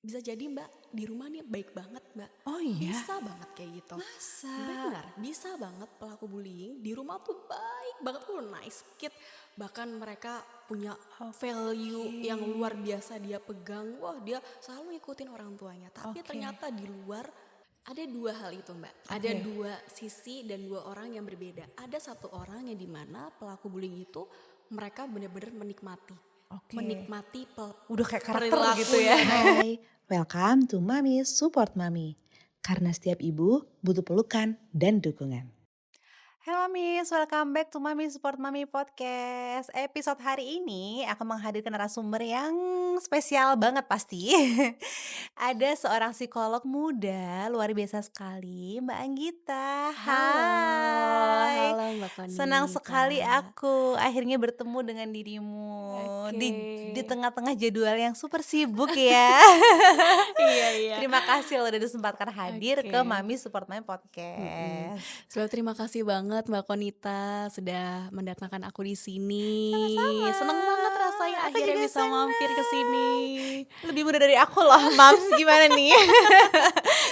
bisa jadi Mbak di rumah nih baik banget Mbak. Oh iya? Bisa banget kayak gitu. Masa? Benar, bisa banget pelaku bullying di rumah tuh baik banget, nice kid. Bahkan mereka punya value yang luar Oke. biasa dia pegang. Wah, dia selalu ngikutin orang tuanya. Tapi Oke. ternyata di luar ada dua hal itu Mbak. Ada Oke. dua sisi dan dua orang yang berbeda. Ada satu orang yang dimana pelaku bullying itu mereka benar-benar menikmati. Oke. Menikmati Udah kayak karakter gitu ya. perilakunya. Hai, welcome to Mami Support Mami. Karena setiap ibu butuh pelukan dan dukungan. Halo Miss, welcome back to Mami Support Mami Podcast. Episode hari ini aku menghadirkan narasumber yang spesial banget pasti. Ada seorang psikolog muda luar biasa sekali, Mbak Anggita. Hai. Halo Mbak Konita. Senang sekali aku akhirnya bertemu dengan dirimu di Oke. tengah-tengah jadwal yang super sibuk ya. Iya. Terima kasih loh udah disempatkan hadir ke Oke. Mami Support Mami Podcast. Selalu terima kasih banget Mbak Konita sudah mendatangkan aku di sini. Sama-sama. Seneng banget rasanya Aku akhirnya juga bisa mampir ke sini. Lebih muda dari aku loh, Mams, gimana nih?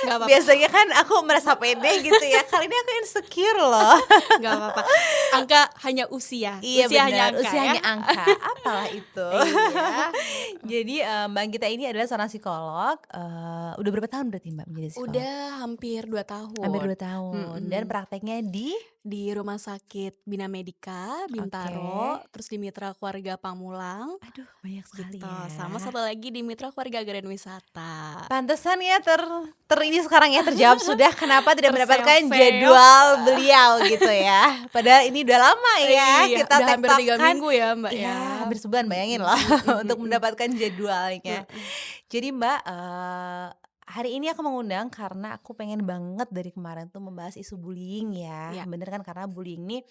Gak apa-apa. Biasanya kan aku merasa pede gitu ya. Kali ini aku insecure loh. Gak apa-apa. Angka hanya usia. Iya Usia benar, hanya angka usia ya. hanya angka. Apalah itu. Iya. Jadi Mbak Gita ini adalah seorang psikolog. Udah berapa tahun berarti Mbak menjadi psikolog? Udah hampir 2 tahun. Hampir 2 tahun. Dan prakteknya di Rumah sakit Bina Medika, Bintaro, terus di Mitra Keluarga Pamulang. Aduh, banyak sekali Gitu. ya. Sama satu lagi di Mitra Keluarga Agraria Wisata. Pantesan ya ini sekarang ya terjawab sudah kenapa tidak mendapatkan Terseok-seok. jadwal beliau gitu ya. Padahal ini udah lama ya Iya, kita udah hampir 3 tektokan. minggu ya Mbak Iya, ya. hampir sebulan bayangin loh untuk mendapatkan jadwalnya. Jadi Mbak, hari ini aku mengundang karena aku pengen banget dari kemarin tuh membahas isu bullying ya. Iya. Bener kan, karena bullying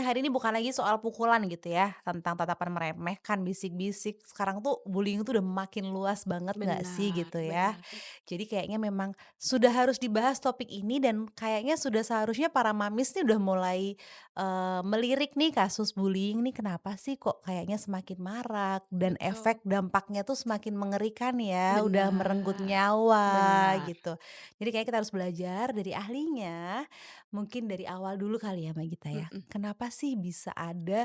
hari ini bukan lagi soal pukulan gitu ya, tentang tatapan meremehkan, bisik-bisik. Sekarang tuh bullying tuh udah makin luas banget nggak sih gitu ya. Jadi kayaknya memang sudah harus dibahas topik ini dan kayaknya sudah seharusnya para mamis nih udah mulai melirik nih kasus bullying nih, kenapa sih kok kayaknya semakin marak dan efek dampaknya tuh semakin mengerikan ya, udah merenggut nyawa gitu. Jadi kayak kita harus belajar dari ahlinya, mungkin dari awal dulu kali ya Mbak Gita ya. Kenapa sih bisa ada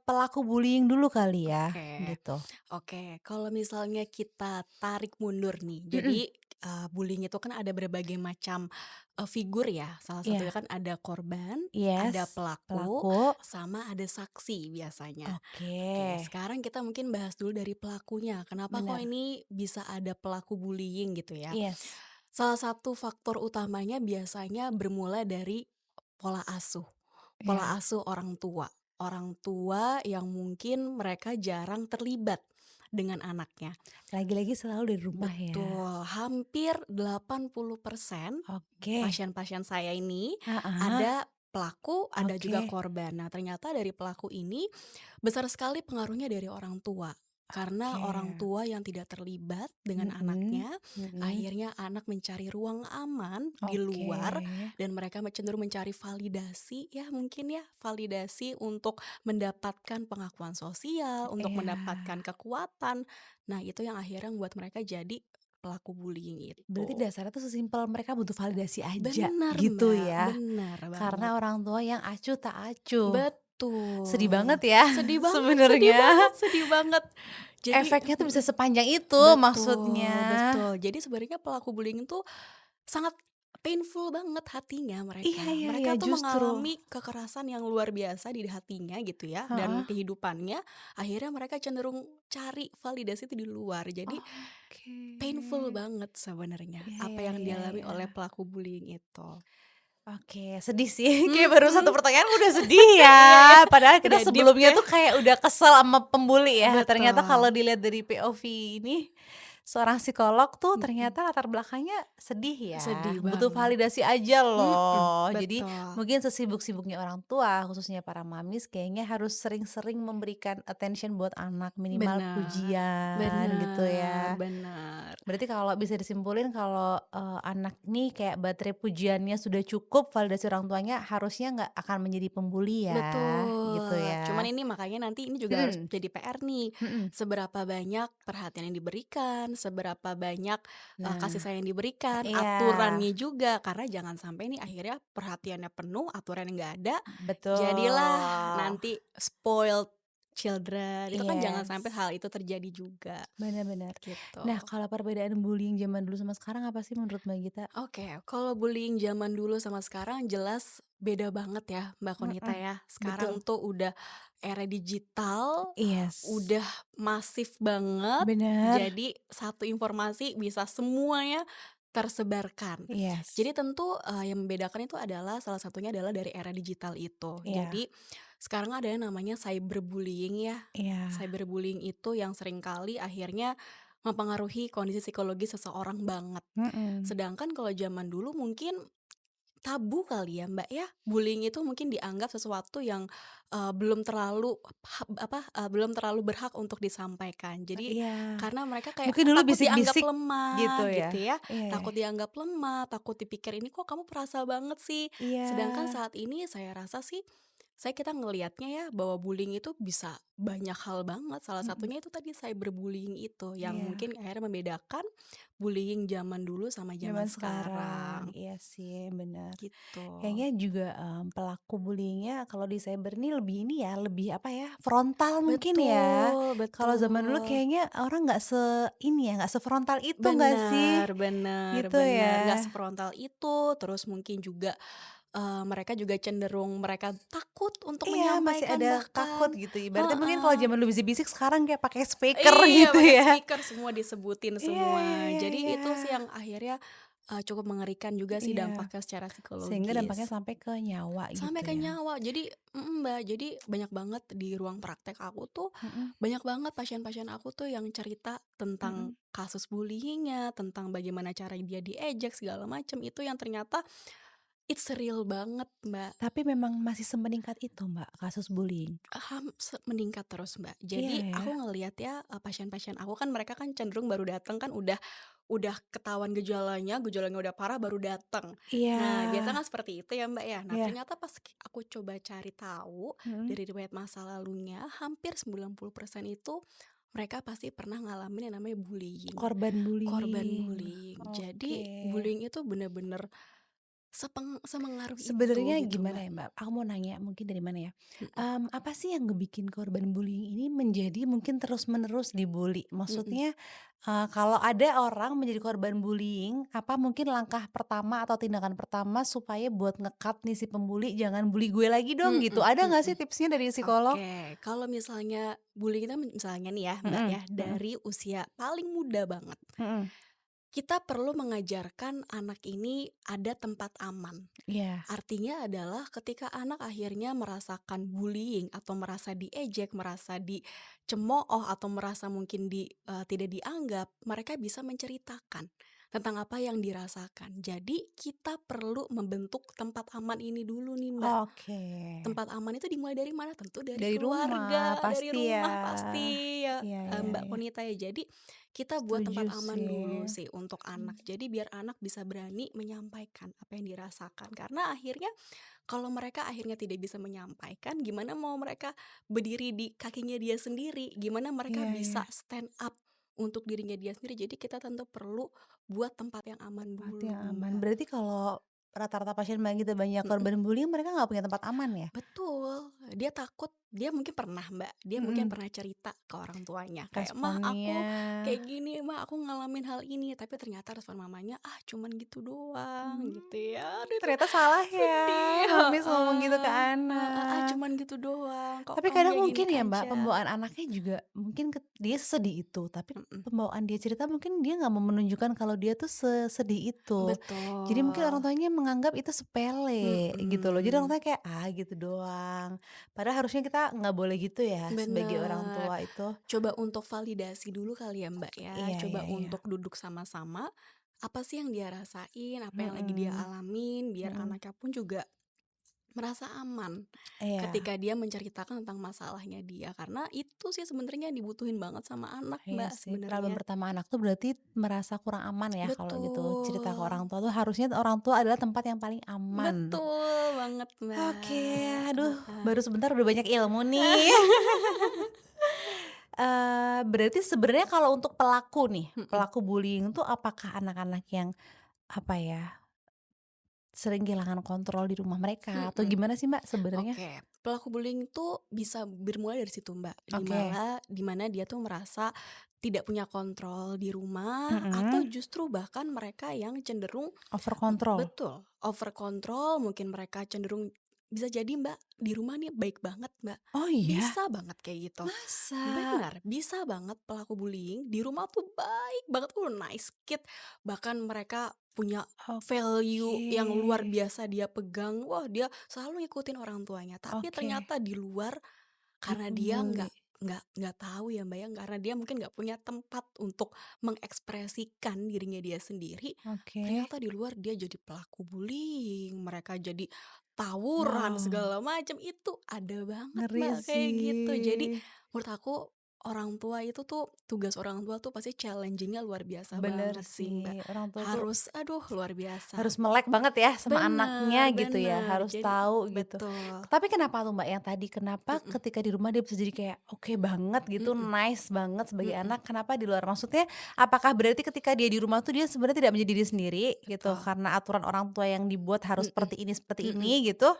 pelaku bullying dulu kali ya gitu. Oke, kalau misalnya kita tarik mundur nih. Jadi bullying itu kan ada berbagai macam figur ya. Salah satunya Iya. kan ada korban, Yes, ada pelaku, sama ada saksi biasanya. Oke, Oke. sekarang kita mungkin bahas dulu dari pelakunya. Kenapa kok Benar. ini bisa ada pelaku bullying gitu ya? Yes. Salah satu faktor utamanya biasanya bermula dari pola asuh. Pola Iya. asuh orang tua. Orang tua yang mungkin mereka jarang terlibat dengan anaknya. Lagi-lagi selalu dari rumah ya. Betul, hampir 80% Oke. pasien-pasien saya ini Heeh. ada pelaku, ada juga Oke. korban. Nah, ternyata dari pelaku ini besar sekali pengaruhnya dari orang tua. Karena Oke. orang tua yang tidak terlibat dengan anaknya, akhirnya anak mencari ruang aman di luar dan mereka cenderung mencari validasi ya, mungkin ya, validasi untuk mendapatkan pengakuan sosial, untuk mendapatkan kekuatan. Nah, itu yang akhirnya membuat mereka jadi pelaku bullying itu. Berarti dasarnya tuh sesimpel mereka butuh validasi aja Benar, gitu Mbak. ya. Benar banget. Karena orang tua yang acuh tak acuh. Betul. Sedih banget ya Sedih banget sebenarnya. sedih banget. Jadi Efeknya tuh bisa sepanjang itu maksudnya. Betul. Jadi sebenarnya pelaku bullying tuh sangat painful banget hatinya mereka. Iya, Mereka tuh justru. mengalami kekerasan yang luar biasa di hatinya gitu ya, dan kehidupannya. Akhirnya mereka cenderung cari validasi itu di luar. Jadi painful banget sebenarnya apa yang dialami oleh pelaku bullying itu. Oke, sedih sih. Kayak baru satu pertanyaan udah sedih ya. Padahal kita Udah deep sebelumnya ya. tuh kayak udah kesel sama pembuli ya. Betul. Ternyata kalau dilihat dari POV ini, seorang psikolog tuh ternyata latar belakangnya sedih ya. Sedih Butuh banget. validasi aja loh. Jadi betul. mungkin sesibuk-sibuknya orang tua, khususnya para mamis, kayaknya harus sering-sering memberikan attention buat anak, minimal pujian gitu ya. Benar. Berarti kalau bisa disimpulin kalau, anak nih kayak baterai pujiannya sudah cukup, validasi orang tuanya harusnya nggak akan menjadi pembuli ya, gitu Betul, cuman ya? ini makanya nanti ini juga harus Mhm, jadi PR nih, mhm. seberapa banyak perhatian yang diberikan, seberapa banyak, kasih Nah, sayang yang diberikan, iya, aturannya juga, karena jangan sampai nih akhirnya perhatiannya penuh, aturannya nggak ada, jadilah betul. nanti spoiled children, itu kan jangan sampai hal Yes, itu terjadi juga, benar benar. gitu. Nah, kalau perbedaan bullying zaman dulu sama sekarang apa sih menurut Mbak Gita? Oke, kalau bullying zaman dulu sama sekarang jelas beda banget ya, Mbak Konita Mhm, ya. Sekarang betul. tuh udah era digital, Yes, udah masif banget, benar. jadi satu informasi bisa semuanya tersebarkan. Yes, Jadi tentu, yang membedakan itu adalah salah satunya adalah dari era digital itu. iya, Jadi sekarang ada yang namanya cyberbullying ya. iya, Cyberbullying itu yang seringkali akhirnya mempengaruhi kondisi psikologis seseorang banget. mhm. Sedangkan kalau zaman dulu mungkin tabu kali ya, Mbak, ya? Bullying itu mungkin dianggap sesuatu yang, belum terlalu belum terlalu berhak untuk disampaikan. Jadi Iya, karena mereka kayak mungkin dulu takut dianggap bisik-bisik gitu lemah ya? gitu ya, Iya ya, takut dianggap lemah, takut dipikir, "Ini kok kamu perasa banget sih?" iya, Sedangkan saat ini saya rasa sih, kita ngelihatnya ya bahwa bullying itu bisa banyak hal banget, salah mhm, satunya itu tadi cyberbullying itu, yang iya. mungkin akhirnya membedakan bullying zaman dulu sama zaman Zaman sekarang, sekarang, iya sih bener. gitu. Kayaknya juga, pelaku bullying-nya kalau di cyber nih lebih ini ya, lebih apa ya, frontal mungkin ya. Betul Kalau zaman dulu betul. kayaknya orang nggak ini ya, nggak sefrontal itu nggak sih? Benar benar Gitu ya? benar, nggak sefrontal itu, terus mungkin juga, mereka juga cenderung mereka takut untuk Iya, masih menyampaikan ada takut bahkan gitu, ibaratnya mungkin kalau heeh. zaman dulu bisik-bisik sekarang kayak pakai speaker Iya, gitu pakai ya. speaker semua disebutin Iya iya semua. iya Jadi iya. itu sih yang akhirnya, cukup mengerikan juga sih Iya, dampaknya secara sehingga dampaknya psikologis. sampai ke nyawa Sampai gitu ke ya? nyawa. Jadi Mbak, jadi banyak banget di ruang praktek aku tuh, Mhm banyak banget pasien-pasien aku tuh yang cerita tentang mhm. kasus bullying-nya, tentang bagaimana cara dia diejek segala macam, itu yang ternyata it's real banget, Mbak. Tapi memang masih semeningkat itu Mbak, kasus bullying? Meningkat terus, Mbak. Iya Jadi aku ya? ngelihat ya, pasien-pasien aku kan mereka kan cenderung baru datang kan udah ketahuan gejalanya, gejalanya udah parah baru datang. Iya, Nah, biasa kan seperti itu ya, Mbak, ya. Nah, iya, ternyata pas aku coba cari tahu mhm. dari riwayat masa lalunya, hampir 90% itu mereka pasti pernah ngalamin yang namanya bullying, Korban korban bullying, bullying. Jadi oke. bullying itu bener-bener semengaruh itu Sebenarnya gitu, gimana Mbak. ya, Mbak, aku mau nanya mungkin dari mana ya, Mhm apa sih yang ngebikin korban bullying ini menjadi mungkin terus-menerus dibully? mhm. Maksudnya, kalau ada orang menjadi korban bullying, apa mungkin langkah pertama atau tindakan pertama supaya buat nge-cut nih si pembuli, "Jangan bully gue lagi dong," gitu. Mhm Ada nggak sih mhm. tipsnya dari psikolog? Oke, kalau misalnya bullying itu misalnya nih ya, Mbak, Mhm ya, mhm dari usia paling muda banget, mhm. kita perlu mengajarkan anak ini ada tempat aman. Iya, Artinya adalah ketika anak akhirnya merasakan bullying atau merasa diejek, merasa dicemooh atau merasa mungkin tidak dianggap, mereka bisa menceritakan tentang apa yang dirasakan. Jadi kita perlu membentuk tempat aman ini dulu nih, Mbak. oke. Tempat aman itu dimulai dari mana? Tentu dari Dari rumah keluarga, dari pasti ya. rumah pasti ya, Iya iya Mbak iya, Konita ya. Jadi kita buat setuju tempat aman dulu sih. sih untuk Mmm. anak. Jadi biar anak bisa berani menyampaikan apa yang dirasakan. Karena akhirnya kalau mereka akhirnya tidak bisa menyampaikan, gimana mau mereka berdiri di kakinya dia sendiri? Gimana mereka Iya iya. bisa stand up untuk dirinya dia sendiri? Jadi kita tentu perlu buat tempat yang aman Tempat yang dulu, aman. Mbak. Berarti kalau rata-rata pasien Mbak gitu banyak Mhm. korban bullying, mereka nggak punya tempat aman ya? Betul, dia takut, dia mungkin pernah Mbak, dia mungkin Mhm. pernah cerita ke orang tuanya kayak, "Mah Responnya aku kayak gini, mah aku ngalamin hal ini." Tapi ternyata respon mamanya, "Ah cuman gitu doang," mmm, gitu ya. Aduh itu ternyata salah ya, sedih, habis ngomong gitu ke heeh, heeh, "Ah anak. cuman gitu doang, kok Tapi kamu kadang kayak gini mungkin ya Mbak, aja." pembawaan anaknya juga mungkin dia sesedih itu, tapi Mhm, pembawaan dia cerita mungkin dia nggak mau menunjukkan kalau dia tuh sesedih itu. Jadi mungkin orang betul, tuanya menganggap itu sepele gitu loh. Jadi orang mhm, tuanya kayak, "Ah gitu doang." Padahal harusnya kita nggak boleh gitu ya sebagai orang bener. tua itu. Coba untuk validasi dulu kali ya Mbak ya, Iya coba iya iya. untuk duduk sama-sama, apa sih yang dia rasain, apa yang lagi dia Mhm, alamin, biar mhm. anaknya pun juga merasa aman Iya. ketika dia menceritakan tentang masalahnya dia, karena itu sih sebenarnya yang dibutuhin banget sama anak, Iya Mbak, sih, problem sebenarnya. pertama anak tuh berarti merasa kurang aman ya kalau gitu. Cerita ke Betul, orang tua tuh harusnya orang tua adalah tempat yang paling aman. betul banget, Oke, Mbak, aduh heeh. baru sebentar udah banyak ilmu nih. Berarti sebenarnya kalau untuk pelaku nih, Mhm, pelaku bullying tuh apakah anak-anak yang, apa ya, sering kehilangan kontrol di rumah mereka atau mhm. gimana sih Mbak sebenarnya? Oke, pelaku bullying tuh bisa bermulai dari situ, Mbak, Oke, di mana dia tuh merasa tidak punya kontrol di rumah atau mhm, justru bahkan mereka yang cenderung over kontrol? betul, over control, mungkin mereka cenderung bisa jadi, Mbak, di rumah nih baik banget, Mbak. Oh iya? Bisa banget kayak gitu. Masa? Benar, bisa banget pelaku bullying di rumah tuh baik banget, nice kid, bahkan mereka punya value Oke, yang luar biasa dia pegang. Wah, dia selalu ngikutin orang tuanya, tapi oke, ternyata di luar karena dia dibully. nggak tahu ya, Mbak, ya, karena dia mungkin nggak punya tempat untuk mengekspresikan dirinya dia sendiri, Oke, ternyata di luar dia jadi pelaku bullying, mereka jadi tawuran wow, segala macam, itu ada banget, ngeri Mbak, kayak gitu. Jadi sih. menurut aku orang tua itu tuh tugas orang tua tuh pasti challenging-nya luar biasa Bener banget sih, Mbak. sih, orang tua tuh Harus aduh luar biasa. harus melek banget ya sama Bener anaknya gitu ya, bener, harus jadi tahu gitu. betul, Tapi kenapa tuh Mbak yang tadi, kenapa mhm ketika di rumah dia bisa jadi kayak oke banget gitu, mhm nice banget sebagai mhm, anak, kenapa di luar? Maksudnya apakah berarti ketika dia di rumah tuh dia sebenarnya tidak menjadi diri sendiri gitu, betul, karena aturan orang tua yang dibuat harus mhm seperti mhm. ini gitu?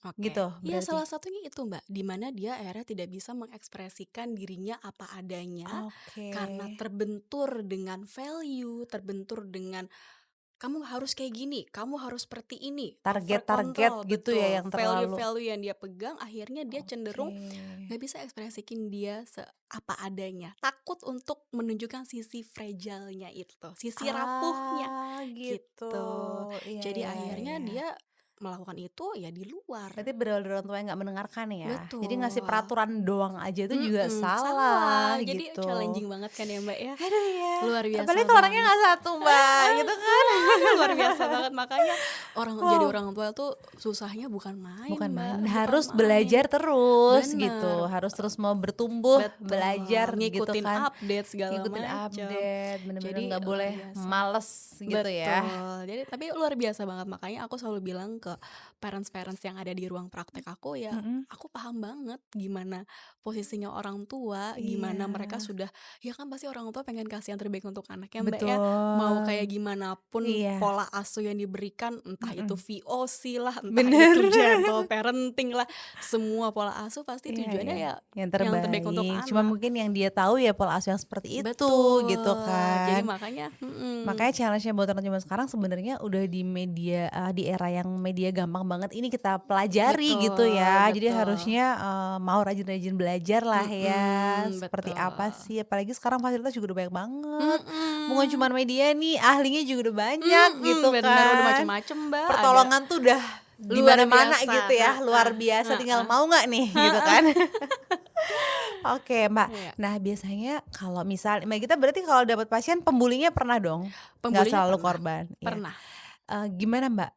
Oke. Gitu Iya, berarti? salah satunya itu, Mbak, di mana dia akhirnya tidak bisa mengekspresikan dirinya apa adanya Oke, karena terbentur dengan value, terbentur dengan kamu harus kayak gini, kamu harus seperti ini, over target-target control, gitu ya betul. yang terlalu Value-value yang dia pegang akhirnya dia oke. cenderung nggak bisa ekspresikin dia apa adanya. Takut untuk menunjukkan sisi fragile-nya itu, sisi rapuhnya Gitu. gitu. Iya Jadi iya akhirnya iya. dia melakukan itu ya di luar. Berarti bener-bener orang tua yang nggak mendengarkan ya? Jadi ngasih Betul, peraturan doang aja itu juga salah salah. Jadi gitu. challenging banget kan ya, Mbak, ya. Aduh ya, Luar apalagi biasa kalau orangnya banget. nggak satu Mbak, gitu kan. Aduh luar biasa banget. Makanya jadi Wow, orang tua tuh susahnya bukan main, bukan main, Mbak, bukan harus main. belajar terus Bener, gitu, harus terus mau bertumbuh, betul, belajar gitu ngikutin kan, update segala ngikutin macem. update, bener-bener Jadi nggak luar boleh biasa. males gitu ya. Betul. Jadi tapi luar biasa banget, makanya aku selalu bilang ke parents-parents yang ada di ruang praktek aku ya, Mhm, aku paham banget gimana posisinya orang tua, gimana mereka iya, sudah ya kan pasti orang tua pengen kasih yang terbaik untuk anaknya, Mbak, ya. Mau kayak betul, gimana pun iya, pola asuh yang diberikan, entah itu mhm, VOC lah, entah bener. itu gentle parenting lah, semua pola asuh pasti Iya tujuannya iya, ya yang yang terbaik untuk terbaik. Cuma anak. mungkin yang dia tahu ya pola asuh yang seperti itu, gitu Betul. Jadi kan. makanya Makanya challenge-nya buat anak zaman sekarang sebenarnya udah di media di era yang media gampang banget ini kita pelajari gitu betul ya. Jadi betul. harusnya, mau rajin-rajin belajar lah ya, seperti apa Betul. sih, apalagi sekarang fasilitas juga udah banyak banget. Bukan Mhm. cuman media nih, ahlinya juga udah banyak gitu Bener udah kan. macem-macem, Mbak, ada Pertolongan tuh udah di luar mana-mana biasa, gitu ya, luar heeh biasa, tinggal heeh mau nggak nih, gitu heeh. kan. Oke, Mbak. Iya, Nah, biasanya kalau misal Mbak kita berarti kalau dapat pasien pembulinya pernah dong? Nggak pembulinya selalu pernah korban? Ya. pernah, Gimana Mbak,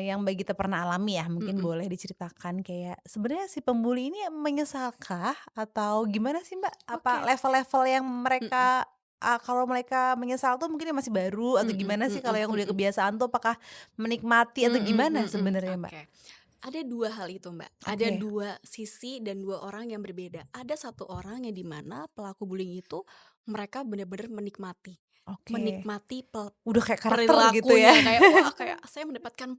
yang Mbak Gita pernah alami ya, mungkin mhm, boleh diceritakan kayak sebenarnya si pembuli ini menyesalkah atau gimana sih Mbak? Apa oke, level-level yang mhm mereka kalau mereka menyesal tuh mungkin yang masih baru atau mhm gimana sih kalau mhm yang udah mhm, kebiasaan tuh apakah menikmati atau gimana sebenarnya Mbak? oke. Ada 2 hal itu, Mbak, ada Oke 2 sisi dan 2 orang yang berbeda. Ada satu orang yang di mana pelaku bullying itu mereka benar-benar menikmati, oke. menikmati Udah kayak karakter gitu ya? perilakunya kayak, wah kayak saya mendapatkan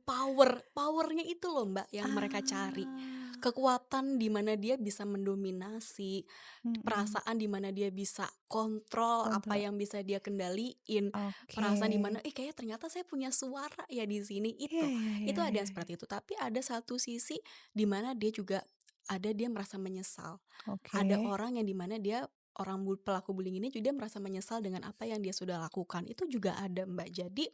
powernya itu loh, Mbak, yang mereka cari. Ah, Kekuatan di mana dia bisa mendominasi, mhm, perasaan di mana dia bisa kontrol apa kontrol, yang bisa dia kendaliin, oke. perasaan di mana, kayaknya ternyata saya punya suara ya di sini, Iya itu. iya iya Itu ada iya yang iya. seperti itu, tapi ada satu sisi di mana dia juga dia merasa menyesal. Ada Oke, orang yang di mana dia pelaku bullying ini juga dia merasa menyesal dengan apa yang dia sudah lakukan, itu juga ada, Mbak. Jadi,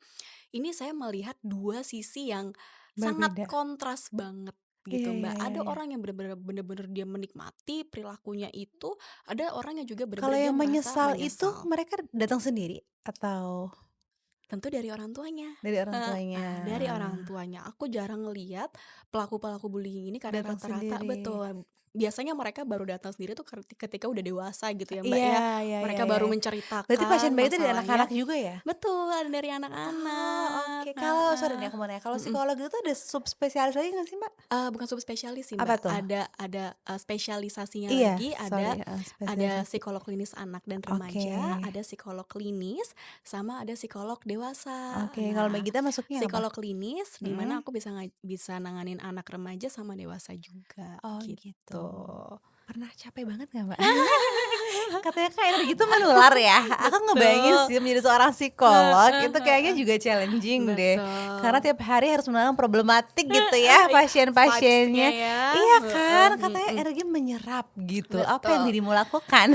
ini saya melihat 2 sisi yang sangat berbeda. kontras banget Iya gitu, iya Mbak. iya Ada iya. orang yang bener-bener dia menikmati perilakunya itu, ada orang yang juga Kalau bener-bener dia yang merasa menyesal itu menyesal. mereka datang sendiri atau Tentu dari orang tuanya. Dari orang Dari orang tuanya. tuanya. Aku jarang ngeliat pelaku-pelaku bullying ini karena Datang rata-rata sendiri. betul, biasanya mereka baru datang sendiri tuh ketika udah dewasa gitu ya, Mbak, Iya ya. iya iya Mereka iya. baru Berarti pasien menceritakan bayi itu dari anak-anak masalahnya juga ya? betul, dari Oh, anak-anak, oke. Kalau sorry nih aku mau nanya, kalau mhm. psikolog itu ada subspesialis lagi nggak sih, Mbak? Bukan subspesialis sih, Apa Mbak, tuh? ada spesialisasinya Iya, lagi, sorry, ada spesialisasi. psikolog klinis anak dan Oke. remaja, ada psikolog klinis, sama ada psikolog dewasa. Oke, kalau Mbak Nah, Gita masuknya apa? psikolog klinis di mana Mhm. aku bisa nanganin anak remaja sama dewasa juga, Oh gitu. gitu. Pernah capek banget nggak, Mbak? Katanya kan energi itu menular ya. Aku ngebayangin Betul, sih menjadi seorang psikolog heeh itu kayaknya heeh, juga challenging deh. Karena betul. tiap hari harus menangani problematik gitu ya Vibes-nya pasien-pasiennya. ya, Iya heeh, kan? Katanya mhm, energi menyerap gitu. Apa yang betul. dirimu lakukan?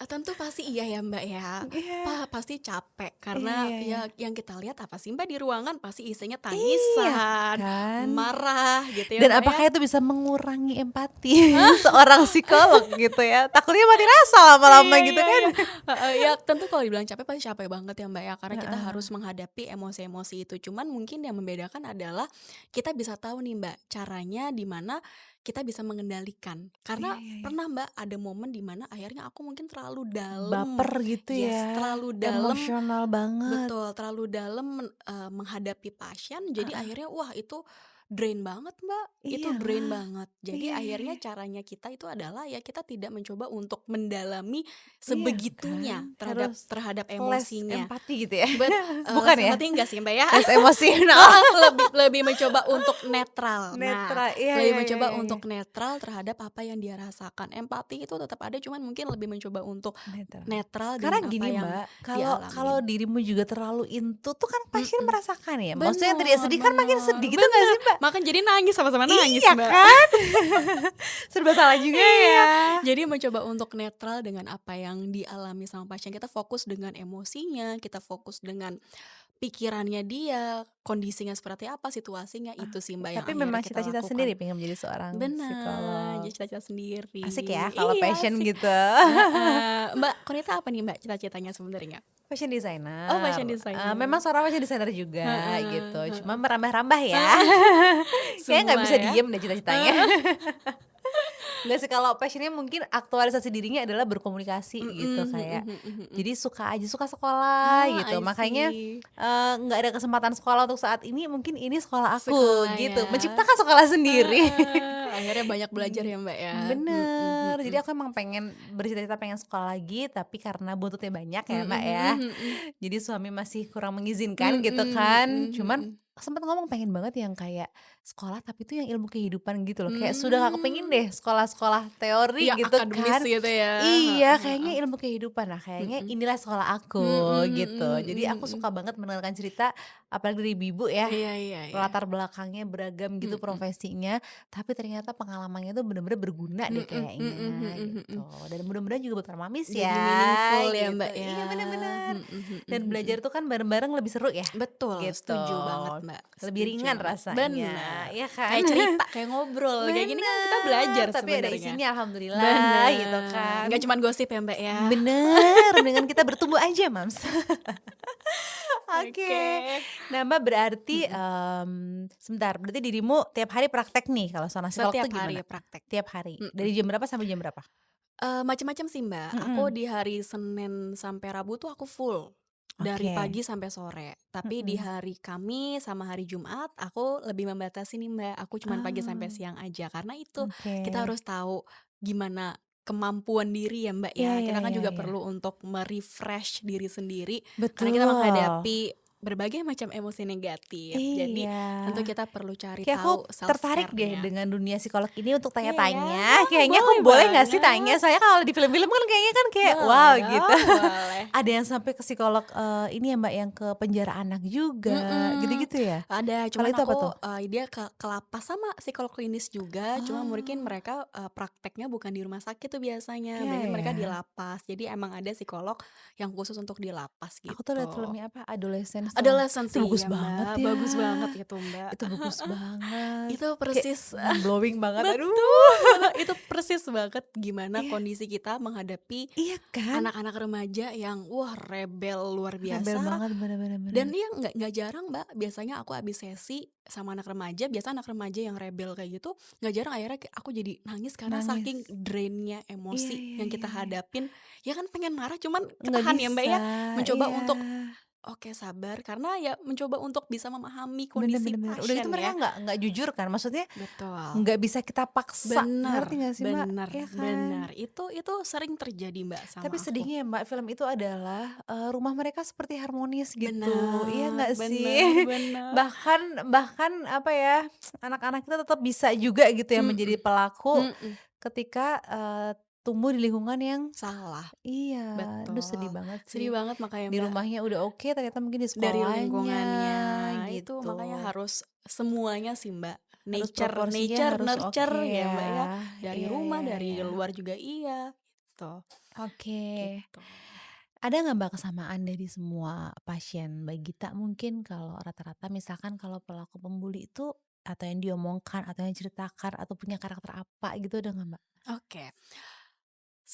Tentu pasti iya ya, Mbak, ya. Iya, Pasti capek iya karena iya iya. ya yang kita lihat apa sih, Mbak, di ruangan pasti isinya Iya tangisan, kan? marah gitu ya, Dan Mbak, ya. apakah itu bisa mengurangi empati seorang psikolog gitu ya? Takutnya mati rasa lama-lama Iya gitu iya kan? iya, heeh, ya tentu kalau dibilang capek pasti capek banget ya, Mbak, ya, karena kita Heeh. harus menghadapi emosi-emosi itu. Cuman mungkin yang membedakan adalah kita bisa tahu nih, Mbak, caranya di mana kita bisa mengendalikan. Iya Karena iya iya. pernah, Mbak, ada momen di mana akhirnya aku mungkin terlalu dalam, Baper gitu yes, ya, terlalu dalam. emosional banget. Betul, terlalu dalam menghadapi pasien, jadi Heeh, akhirnya wah itu drain banget, Mbak, itu drain iyalah. banget. Jadi Iya iya akhirnya iya. caranya kita itu adalah ya kita tidak mencoba untuk mendalami Iya kan, sebegitunya terhadap harus terhadap less emosinya. empati gitu ya? Bukan Less ya? empathy enggak sih, Mbak, ya? Less emosional. Lebih lebih mencoba untuk netral. Nah, Netral, iya lebih iya iya mencoba iya iya. untuk netral terhadap apa yang dia rasakan. Empati itu tetap ada, cuman mungkin lebih mencoba untuk Netral. netral Karena dengan apa gini yang Mbak, kalau kalau dialamin. dirimu juga terlalu into tuh kan pasien Mhm. merasakan ya, maksudnya yang tadinya Bener sedih kan makin bener sedih gitu nggak bener, sih Mbak? makan jadi nangis, sama-sama nangis, Iya Mbak. kan? Serba salah juga Iya, ya. jadi mencoba untuk netral dengan apa yang dialami sama pasien, kita fokus dengan emosinya, kita fokus dengan pikirannya dia, kondisinya seperti apa, situasinya, itu sih, Oke, Mbak, yang tapi akhirnya memang kita cita-cita sendiri lakukan. pengen menjadi seorang Bener, psikolog. jadi cita-cita sendiri. Asik ya kalau Iya, passion asik. gitu. Heeh. Mbak, Konita apa nih, Mbak, cita-citanya sebenarnya? Fashion Oh, fashion designer, memang designer. seorang fashion designer juga gitu, Heeh cuma heeh. merambah-rambah ya. Kayaknya nggak Semua bisa ya? diem deh cita-citanya. Heeh. Nggak sih, kalau passion mungkin aktualisasi dirinya adalah berkomunikasi gitu, Mhm kayak mhm mhm mhm. jadi suka aja, suka sekolah Oh, gitu. I Makanya, see. nggak ada kesempatan sekolah untuk saat ini, mungkin ini sekolah aku Sekolah gitu, ya. menciptakan sekolah sendiri. Akhirnya banyak belajar Gi ya, Mbak, ya? Mhm bener, mhm. jadi aku emang pengen bercita-cita pengen sekolah lagi, tapi karena buntutnya banyak ya, Mhm Mbak, ya. mhm mhm. Jadi suami masih kurang mengizinkan Mhm gitu kan, mhm cuman mhm. sempet ngomong pengen banget yang kayak sekolah tapi itu yang ilmu kehidupan gitu loh, kayak sudah gak kepengin Mmm. deh sekolah-sekolah teori Yang gitu akademis kan. gitu ya? Iya, Heeh kayaknya heeh. ilmu kehidupan, nah kayaknya Mhm. inilah sekolah Mhm aku gitu. mhm Jadi mhm aku mhm. suka banget mendengarkan cerita, apalagi dari ibu ya, Iya iya iya. latar belakangnya beragam gitu Mhm. profesinya, tapi ternyata pengalamannya tuh bener-bener berguna deh Mhm mhm kayaknya mhm gitu. mhm. Dan mudah-mudahan juga buat para mamis Jadi ya meaningful ya, gitu. Mbak, ya? Iya bener-bener. Mhm mhm Dan mhm. belajar tuh kan bareng-bareng lebih seru ya Betul, gitu. setuju banget, Mbak, Lebih setuju ringan banget. rasanya, Bener, ya kan? kayak cerita, kayak ngobrol, kayak gini kan kita Bener, belajar tapi ada sebenarnya. isinya alhamdulillah gitu Bener, kan. nggak cuman gosip ya, Mbak, ya? Bener, dengan kita bertumbuh aja Mams. Oke. Oke. Nah Mbak berarti, Mhm. sebentar, berarti dirimu tiap hari praktek nih kalau seorang psikolog tuh Setiap hari gimana? praktek. Tiap hari? Mhm. Dari jam berapa sampai jam berapa? Macem-macem sih, Mbak. Aku Mhm. di hari Senin sampai Rabu tuh aku full, dari Oke. pagi sampai sore. Tapi di Mhm. hari Kamis sama hari Jumat aku lebih membatasi nih, Mbak. Aku cuman pagi sampai Oh, siang aja. Karena itu, oke. kita harus tahu gimana kemampuan diri ya, Mbak, Iya ya. iya Kita kan iya juga iya. perlu untuk diri sendiri karena kita Betul. menghadapi berbagai macam emosi negatif. Jadi Iya. tentu kita perlu cari Kayak aku tahu self tertarik deh care-nya. dengan dunia psikolog ini untuk Iya ya? tanya-tanya. Oh, Kayaknya boleh aku boleh nggak sih banget. tanya? Soalnya kalau di film-film kan kayaknya kan kayak Boleh wow gitu. dong, boleh. Ada yang sampai ke psikolog, ini ya Mbak, yang ke penjara anak juga, Mhm, gitu-gitu ya? ada, Kalau cuman itu apa tuh? aku, dia ke lapas sama psikolog klinis juga, cuma mungkin Oh, mereka, prakteknya bukan di rumah sakit tuh biasanya, iya biasanya ya. mereka di lapas. Jadi emang ada psikolog yang khusus untuk di lapas Aku tuh lihat gitu. filmnya apa, Adolescence lessons Ada tuh. lesson Itu sih, bagus ya banget Mbak, ya. bagus banget itu Mbak. Itu bagus banget. Itu Kayak persis mind blowing banget. Aduh. betul, itu persis banget gimana Iya, kondisi kita menghadapi iya kan? anak-anak remaja yang wah rebel luar Rebel biasa. banget, bener-bener. Dan dia nggak jarang Mbak, biasanya aku habis sesi sama anak remaja, biasa anak remaja yang rebel kayak gitu, nggak jarang akhirnya aku jadi nangis karena Nangis. saking drainnya Iya, emosi iya, yang iya, kita iya. hadapin. Ya kan pengen marah cuman Nggak ketahan ya Mbak bisa, ya, mencoba iya. untuk oke sabar karena ya mencoba untuk bisa memahami Bener, kondisi bener, bener. Udah gitu pasien mereka ya. nggak jujur kan, maksudnya Betul. nggak bisa kita paksa, Bener, ngerti nggak sih Mbak? bener, Iya kan? bener. Itu sering terjadi Mbak Tapi sama aku. sedihnya ya Mbak, film itu adalah, rumah mereka seperti harmonis gitu, iya Benar, nggak sih? benar, benar. Bahkan bahkan apa ya, anak-anak kita tetap bisa juga gitu ya menjadi Mhm, pelaku mhm. ketika, tumbuh di lingkungan yang Salah, iya, aduh sedih betul. banget sih. Sedih banget makanya Di Mbak, rumahnya udah oke, ternyata mungkin di dari sekolahnya lingkungannya, itu makanya gitu. harus semuanya sih Mbak. Harus Nature proporsinya nature, harus oke nurture ya Mbak ya. ya. Dari Iya, rumah, iya, dari iya. luar juga iya, gitu, Oke. gitu. Ada nggak Mbak kesamaan dari semua pasien Mbak Gita mungkin kalau rata-rata misalkan kalau pelaku pembuli itu atau yang diomongkan atau yang ceritakan atau punya karakter apa gitu ada nggak Mbak? Oke,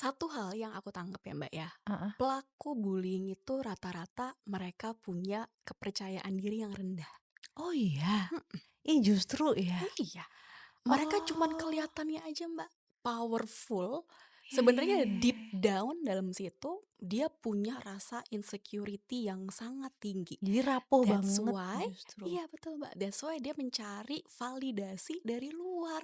satu hal yang aku tangkap ya Mbak ya, Heeh. pelaku bullying itu rata-rata mereka punya kepercayaan diri yang rendah. Oh iya? Mhm, Ih justru ya? iya. Mereka cuman Oh, kelihatannya aja Mbak, powerful, iya, iya, sebenarnya iya, deep iya. down dalam situ, dia punya rasa insecurity yang sangat tinggi. Jadi rapuh That's banget why justru. iya betul Mbak, that's why dia mencari validasi dari luar.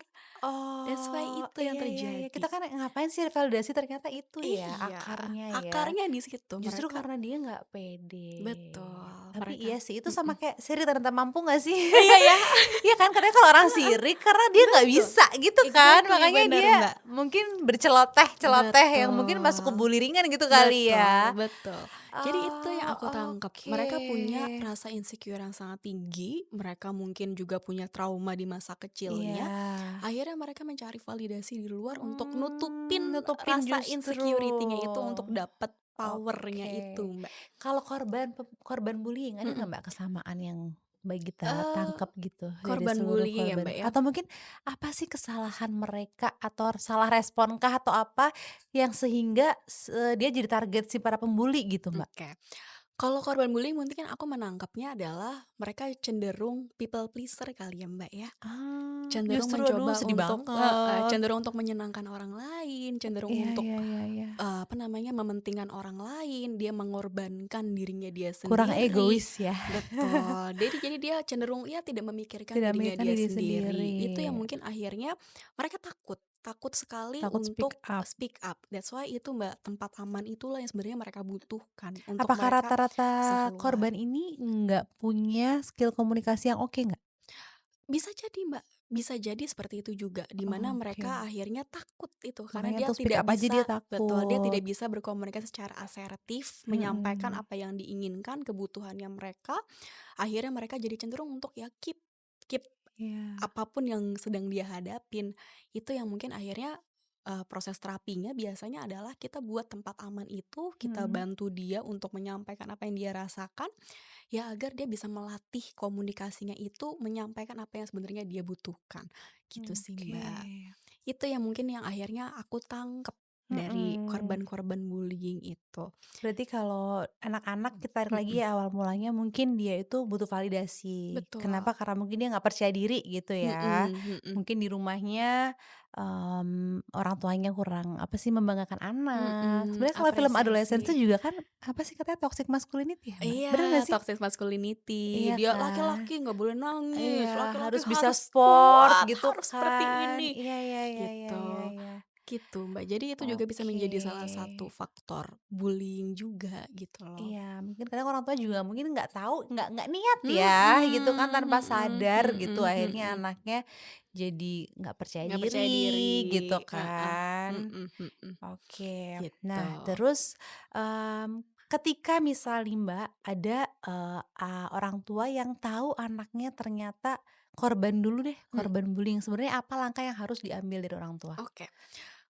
That's why Oh, itu yang iya, iya, iya. terjadi. Kita kan ngapain sih validasi ternyata itu ya Iya, akarnya ya. akarnya di situ Justru mereka karena dia nggak pede. betul, Tapi mereka iya sih, itu sama mhm. kayak sirik ternyata mampu nggak sih? Iya ya, Iya kan, kadang kalau orang heeh, sirik karena dia nggak betul, bisa gitu kan, exactly, makanya bener dia Mbak. mungkin berceloteh-celoteh yang mungkin masuk ke Betul. bully ringan gitu kali ya. Betul, betul. Jadi itu yang Oh, aku tangkap. oke. Mereka punya rasa insecure yang sangat tinggi, mereka mungkin juga punya trauma di masa kecilnya. Iya. Akhirnya mereka mencari validasi di luar untuk nutupin Nutupin rasa justru. insecurity-nya itu untuk dapat powernya itu, Oke. Mbak. Kalau korban bullying ada Mhm. nggak Mbak kesamaan yang Mbak kita Eee, tangkap gitu dari korban seluruh bullying ya, korban? Mbak, ya? Atau mungkin apa sih kesalahan mereka atau salah responkah atau apa yang sehingga dia jadi target si para pembuli gitu Mbak? Oke. Kalau korban bullying mungkin aku menangkapnya adalah mereka cenderung people pleaser kali ya, Mbak, ya. Ah, Cenderung justru aduh mencoba sedih untuk banget. cenderung untuk menyenangkan orang lain, cenderung Iya, untuk, iya, iya, iya. apa namanya, mementingkan orang lain, dia mengorbankan dirinya dia Kurang sendiri. egois ya. Betul, jadi dia cenderung ya tidak memikirkan Tidak dirinya memikirkan dia diri sendiri. sendiri. Itu yang mungkin akhirnya mereka takut sekali Takut speak untuk up. speak up. That's why itu Mbak, tempat aman itulah yang sebenarnya mereka butuhkan untuk Apakah mereka rata-rata bisa keluar. korban ini nggak punya skill komunikasi yang oke nggak? Bisa jadi Mbak, bisa jadi seperti itu juga, di mana mereka Oke. akhirnya takut itu karena Makanya dia tuh speak tidak up aja dia bisa betul, dia takut. tidak bisa berkomunikasi secara asertif, menyampaikan Mhm. apa yang diinginkan, kebutuhannya mereka. Akhirnya mereka jadi cenderung untuk ya keep keep Iya. apapun yang sedang dia hadapin. Itu yang mungkin akhirnya, proses terapinya biasanya adalah kita buat tempat aman itu, kita Mhm. bantu dia untuk menyampaikan apa yang dia rasakan, ya agar dia bisa melatih komunikasinya itu menyampaikan apa yang sebenarnya dia butuhkan, gitu sih Oke. Mbak. Itu yang mungkin yang akhirnya aku tangkep dari Mhm. korban-korban bullying itu. Berarti kalau anak-anak kita tarik lagi Mhm, ya awal mulanya mungkin dia itu butuh validasi. betul. Kenapa? Karena mungkin dia nggak percaya diri gitu ya. Mhm, mhm. Mungkin di rumahnya, orang tuanya kurang apa sih, membanggakan anak. Mhm, Sebenarnya kalau film adolescence apresiasi. itu juga kan apa sih katanya toxic masculinity ya, Mbak? Iya, Bener nggak sih? toxic masculinity. Iya Dia kan? laki-laki nggak boleh Iya, nangis, laki-laki harus bisa harus sport kuat, gitu harus seperti kan. ini, Iya, iya, iya, iya, gitu. iya, iya. Gitu, Mbak. Jadi itu juga bisa Oke. menjadi salah satu faktor bullying juga gitu loh. Iya, mungkin kadang orang tua juga mungkin nggak tahu, nggak niat ya, gitu kan, Mhm, tanpa mhm, sadar gitu, mhm, akhirnya mhm. anaknya jadi nggak percaya Nggak percaya diri, gitu diri, heeh, kan. mhm, mhm, Oke, gitu. nah terus, ketika misal nih Mbak, ada, orang tua yang tahu anaknya ternyata korban dulu deh, Mhm, korban bullying, sebenarnya apa langkah yang harus diambil dari orang tua? oke.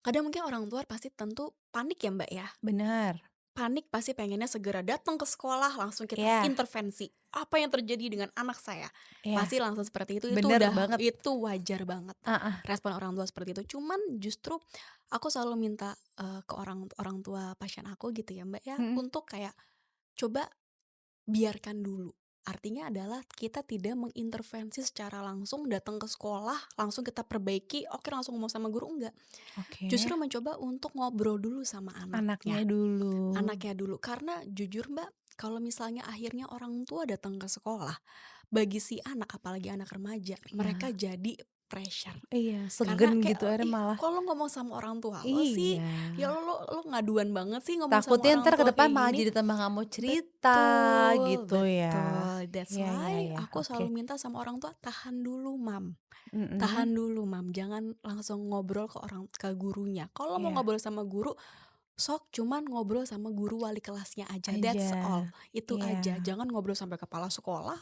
Kadang mungkin orang tua pasti tentu panik ya, Mbak, ya. Bener. panik pasti pengennya segera datang ke sekolah, langsung kita Iya, intervensi. Apa yang terjadi dengan anak saya? iya, Pasti langsung seperti itu bener udah banget. itu wajar banget. Heeh, Respon orang tua seperti itu. Cuman justru aku selalu minta ke orang orang tua pasien aku gitu ya, Mbak, ya, mhm, untuk kayak coba biarkan dulu. Artinya adalah kita tidak mengintervensi secara langsung datang ke sekolah, langsung kita perbaiki, oke langsung ngomong sama guru, enggak. oke. Justru mencoba untuk ngobrol dulu sama Anaknya anaknya. dulu. Anaknya dulu, karena jujur Mbak, kalau misalnya akhirnya orang tua datang ke sekolah, bagi si anak, apalagi anak remaja, mereka Iya, jadi pressure. iya, segen Karena kayak, gitu akhirnya "Ih, malah. kok lo ngomong sama orang tua lo sih? Iya. Ya lo ngaduan banget sih ngomong sama Takutnya orang entar ke tua depan kayak malah gini." jadi tambah nggak mau cerita Betul, gitu ya. betul. That's Iya, iya, why iya, aku oke. selalu minta sama orang tua, "Tahan dulu, Mam. Mhm, Tahan dulu, Mam. Jangan langsung ngobrol ke gurunya. Kalau mau iya, ngobrol sama guru, sok cuman ngobrol sama guru wali kelasnya aja, aja. that's all. Itu Iya, aja. Jangan ngobrol sampai kepala sekolah,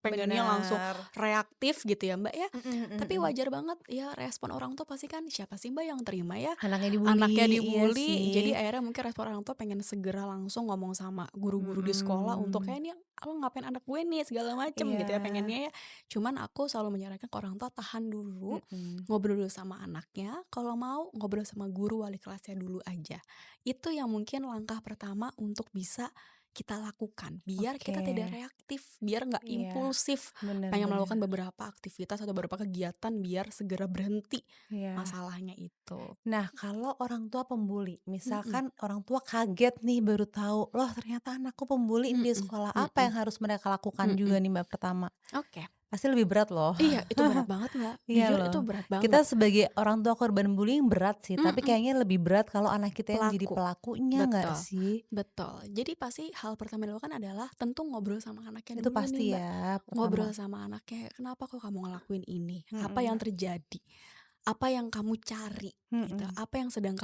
pengennya langsung bener. reaktif gitu ya, Mbak, ya. Mhm, mhm, Tapi mhm. wajar banget ya respon orang tua pasti kan siapa sih Mbak yang terima ya Anaknya dibully, anaknya iya dibully. sih. Jadi akhirnya mungkin respon orang tua pengen segera langsung ngomong sama guru-guru di sekolah untuk Mhm, kayak ini lo ngapain anak gue nih segala macem gitu iya, ya pengennya ya. Cuman aku selalu menyarankan ke orang tua tahan dulu, mhm, ngobrol dulu sama anaknya. Kalau mau ngobrol sama guru wali kelasnya dulu aja. Itu yang mungkin langkah pertama untuk bisa kita lakukan biar oke. kita tidak reaktif, biar nggak Iya, impulsif bener, pengen bener, melakukan beberapa aktivitas atau beberapa kegiatan biar segera berhenti iya. masalahnya itu. Nah, kalau orang tua pembuli, Mhm, misalkan orang tua kaget nih baru tahu, loh ternyata anakku pembuli di mhm, sekolah, apa mhm, yang harus mereka lakukan juga mhm. nih Mbak pertama? Oke. Pasti lebih berat loh. Iya, itu berat banget, Mbak. Iya Jujur loh. itu berat Kita banget. sebagai orang tua korban bullying berat sih, tapi Mhm, kayaknya lebih berat kalau anak kita yang jadi pelaku. pelakunya nggak Betul, sih? betul. Jadi pasti hal pertama yang dilakukan adalah tentu ngobrol sama anaknya Itu dulu pasti nih, Mbak. ya pertama. Ngobrol sama anaknya, "Kenapa kok kamu ngelakuin ini? Apa yang Mhm, terjadi? Apa yang kamu cari?" Gitu. mhm. Apa yang sedang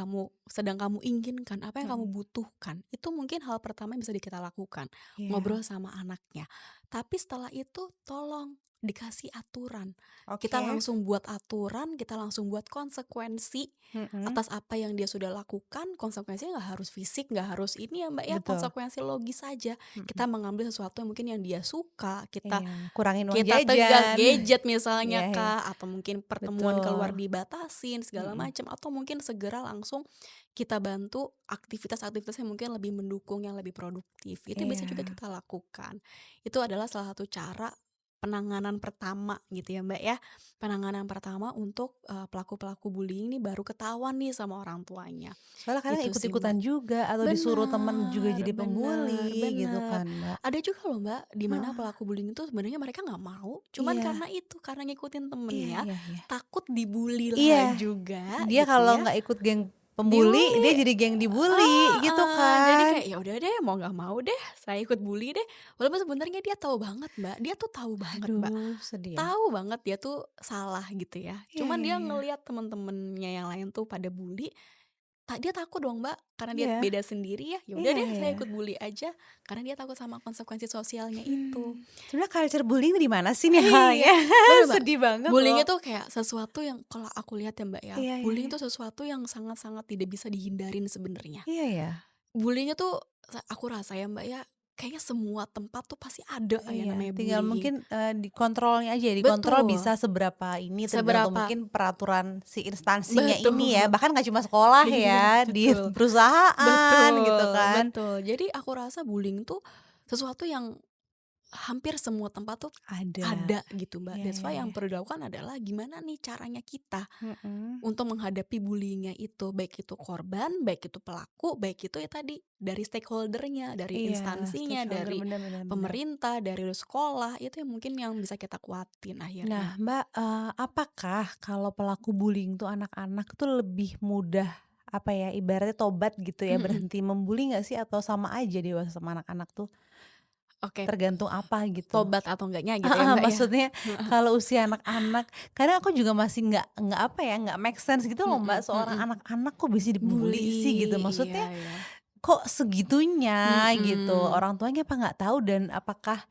kamu inginkan? Apa yang kamu Mhm. butuhkan? Itu mungkin hal pertama yang bisa kita lakukan, ngobrol Iya, sama anaknya. Tapi setelah itu tolong dikasih aturan. Kita oke. langsung buat aturan, kita langsung buat konsekuensi Mhm, atas apa yang dia sudah lakukan. Konsekuensinya nggak harus fisik, nggak harus ini ya Mbak ya, betul. konsekuensi logis saja. Mhm. Kita mengambil sesuatu yang mungkin yang dia suka, kita Iya, kurangin uang kita tegas jajan. gadget Iya, misalnya iya, Kak, atau mungkin pertemuan keluar betul. dibatasin segala Mhm. macam, atau mungkin segera langsung kita bantu aktivitas-aktivitas yang mungkin lebih mendukung, yang lebih produktif. Itu bisa juga Iya, kita lakukan. Itu adalah salah satu cara penanganan pertama gitu ya, Mbak, ya. Penanganan pertama untuk, pelaku-pelaku bullying ini baru ketahuan nih sama orang tuanya. soalnya kadang Itu sih, Mbak. ikut-ikutan juga atau disuruh temen juga Bener jadi bener pembuli gitu bener. kan, Mbak. Ada juga loh Mbak, di mana Heeh, pelaku bullying itu sebenarnya mereka nggak mau, cuman iya, karena itu, karena ngikutin iya, temennya, iya, iya. takut dibully lah Iya, juga dia gitu kalau ya, nggak ikut geng pembuli, dia dibully. jadi geng dibully gitu Heeh, jadi kan. kayak ya udah deh mau nggak mau deh, saya ikut bully deh. Walaupun sebenarnya dia tahu banget Mbak, dia tuh tahu banget Mbak, Aduh, sedih ya. tahu banget dia tuh salah gitu ya. Iya, Cuman iya, dia iya. ngelihat temen-temennya yang lain tuh pada bully, dia takut dong Mbak, karena dia Iya, beda sendiri ya, ya udah iya, deh iya. saya ikut bully aja, karena dia takut sama konsekuensi sosialnya itu. Sebenarnya culture bullying di mana sih nih Iya, halnya? bener Mbak, Sedih banget bullying loh. itu kayak sesuatu yang kalau aku lihat ya Mbak ya, Iya, iya, bullying iya. itu sesuatu yang sangat-sangat tidak bisa dihindarin sebenarnya. Iya ya? Bullying itu aku rasa ya Mbak ya, kayaknya semua tempat tuh pasti ada yang Iya, namanya tinggal bullying. mungkin, dikontrolnya aja, dikontrol Betul, bisa seberapa ini tergantung seberapa mungkin peraturan si instansinya ini ya, betul, bahkan nggak cuma sekolah ya, iya di betul, perusahaan gitu betul, kan. betul. Jadi aku rasa bullying tuh sesuatu yang hampir semua tempat tuh Ada, ada gitu Mbak. iya, That's iya, why yang iya. perlu dilakukan adalah gimana nih caranya kita Mhm. untuk menghadapi bullyingnya itu, baik itu korban, baik itu pelaku, baik itu ya tadi dari stakeholder-nya, dari Iya, instansinya, stakeholder, dari bener, bener, bener. pemerintah, dari sekolah, itu yang mungkin yang bisa kita kuatin Nah akhirnya. Mbak, apakah kalau pelaku bullying tuh anak-anak tuh lebih mudah, apa ya, ibaratnya tobat gitu ya, Mhm, berhenti membuli nggak sih atau sama aja dewasa sama anak-anak tuh? oke, Tergantung apa gitu? tobat atau enggaknya gitu ya Heeh, Mbak ya? maksudnya kalau usia anak-anak, kadang aku juga masih nggak apa ya, nggak make sense gitu loh Mbak, Mhm seorang mhm. anak-anak kok bisa dibully sih gitu, Bully, iya maksudnya iya. kok segitunya gitu, Mhm. orang tuanya apa nggak tahu dan apakah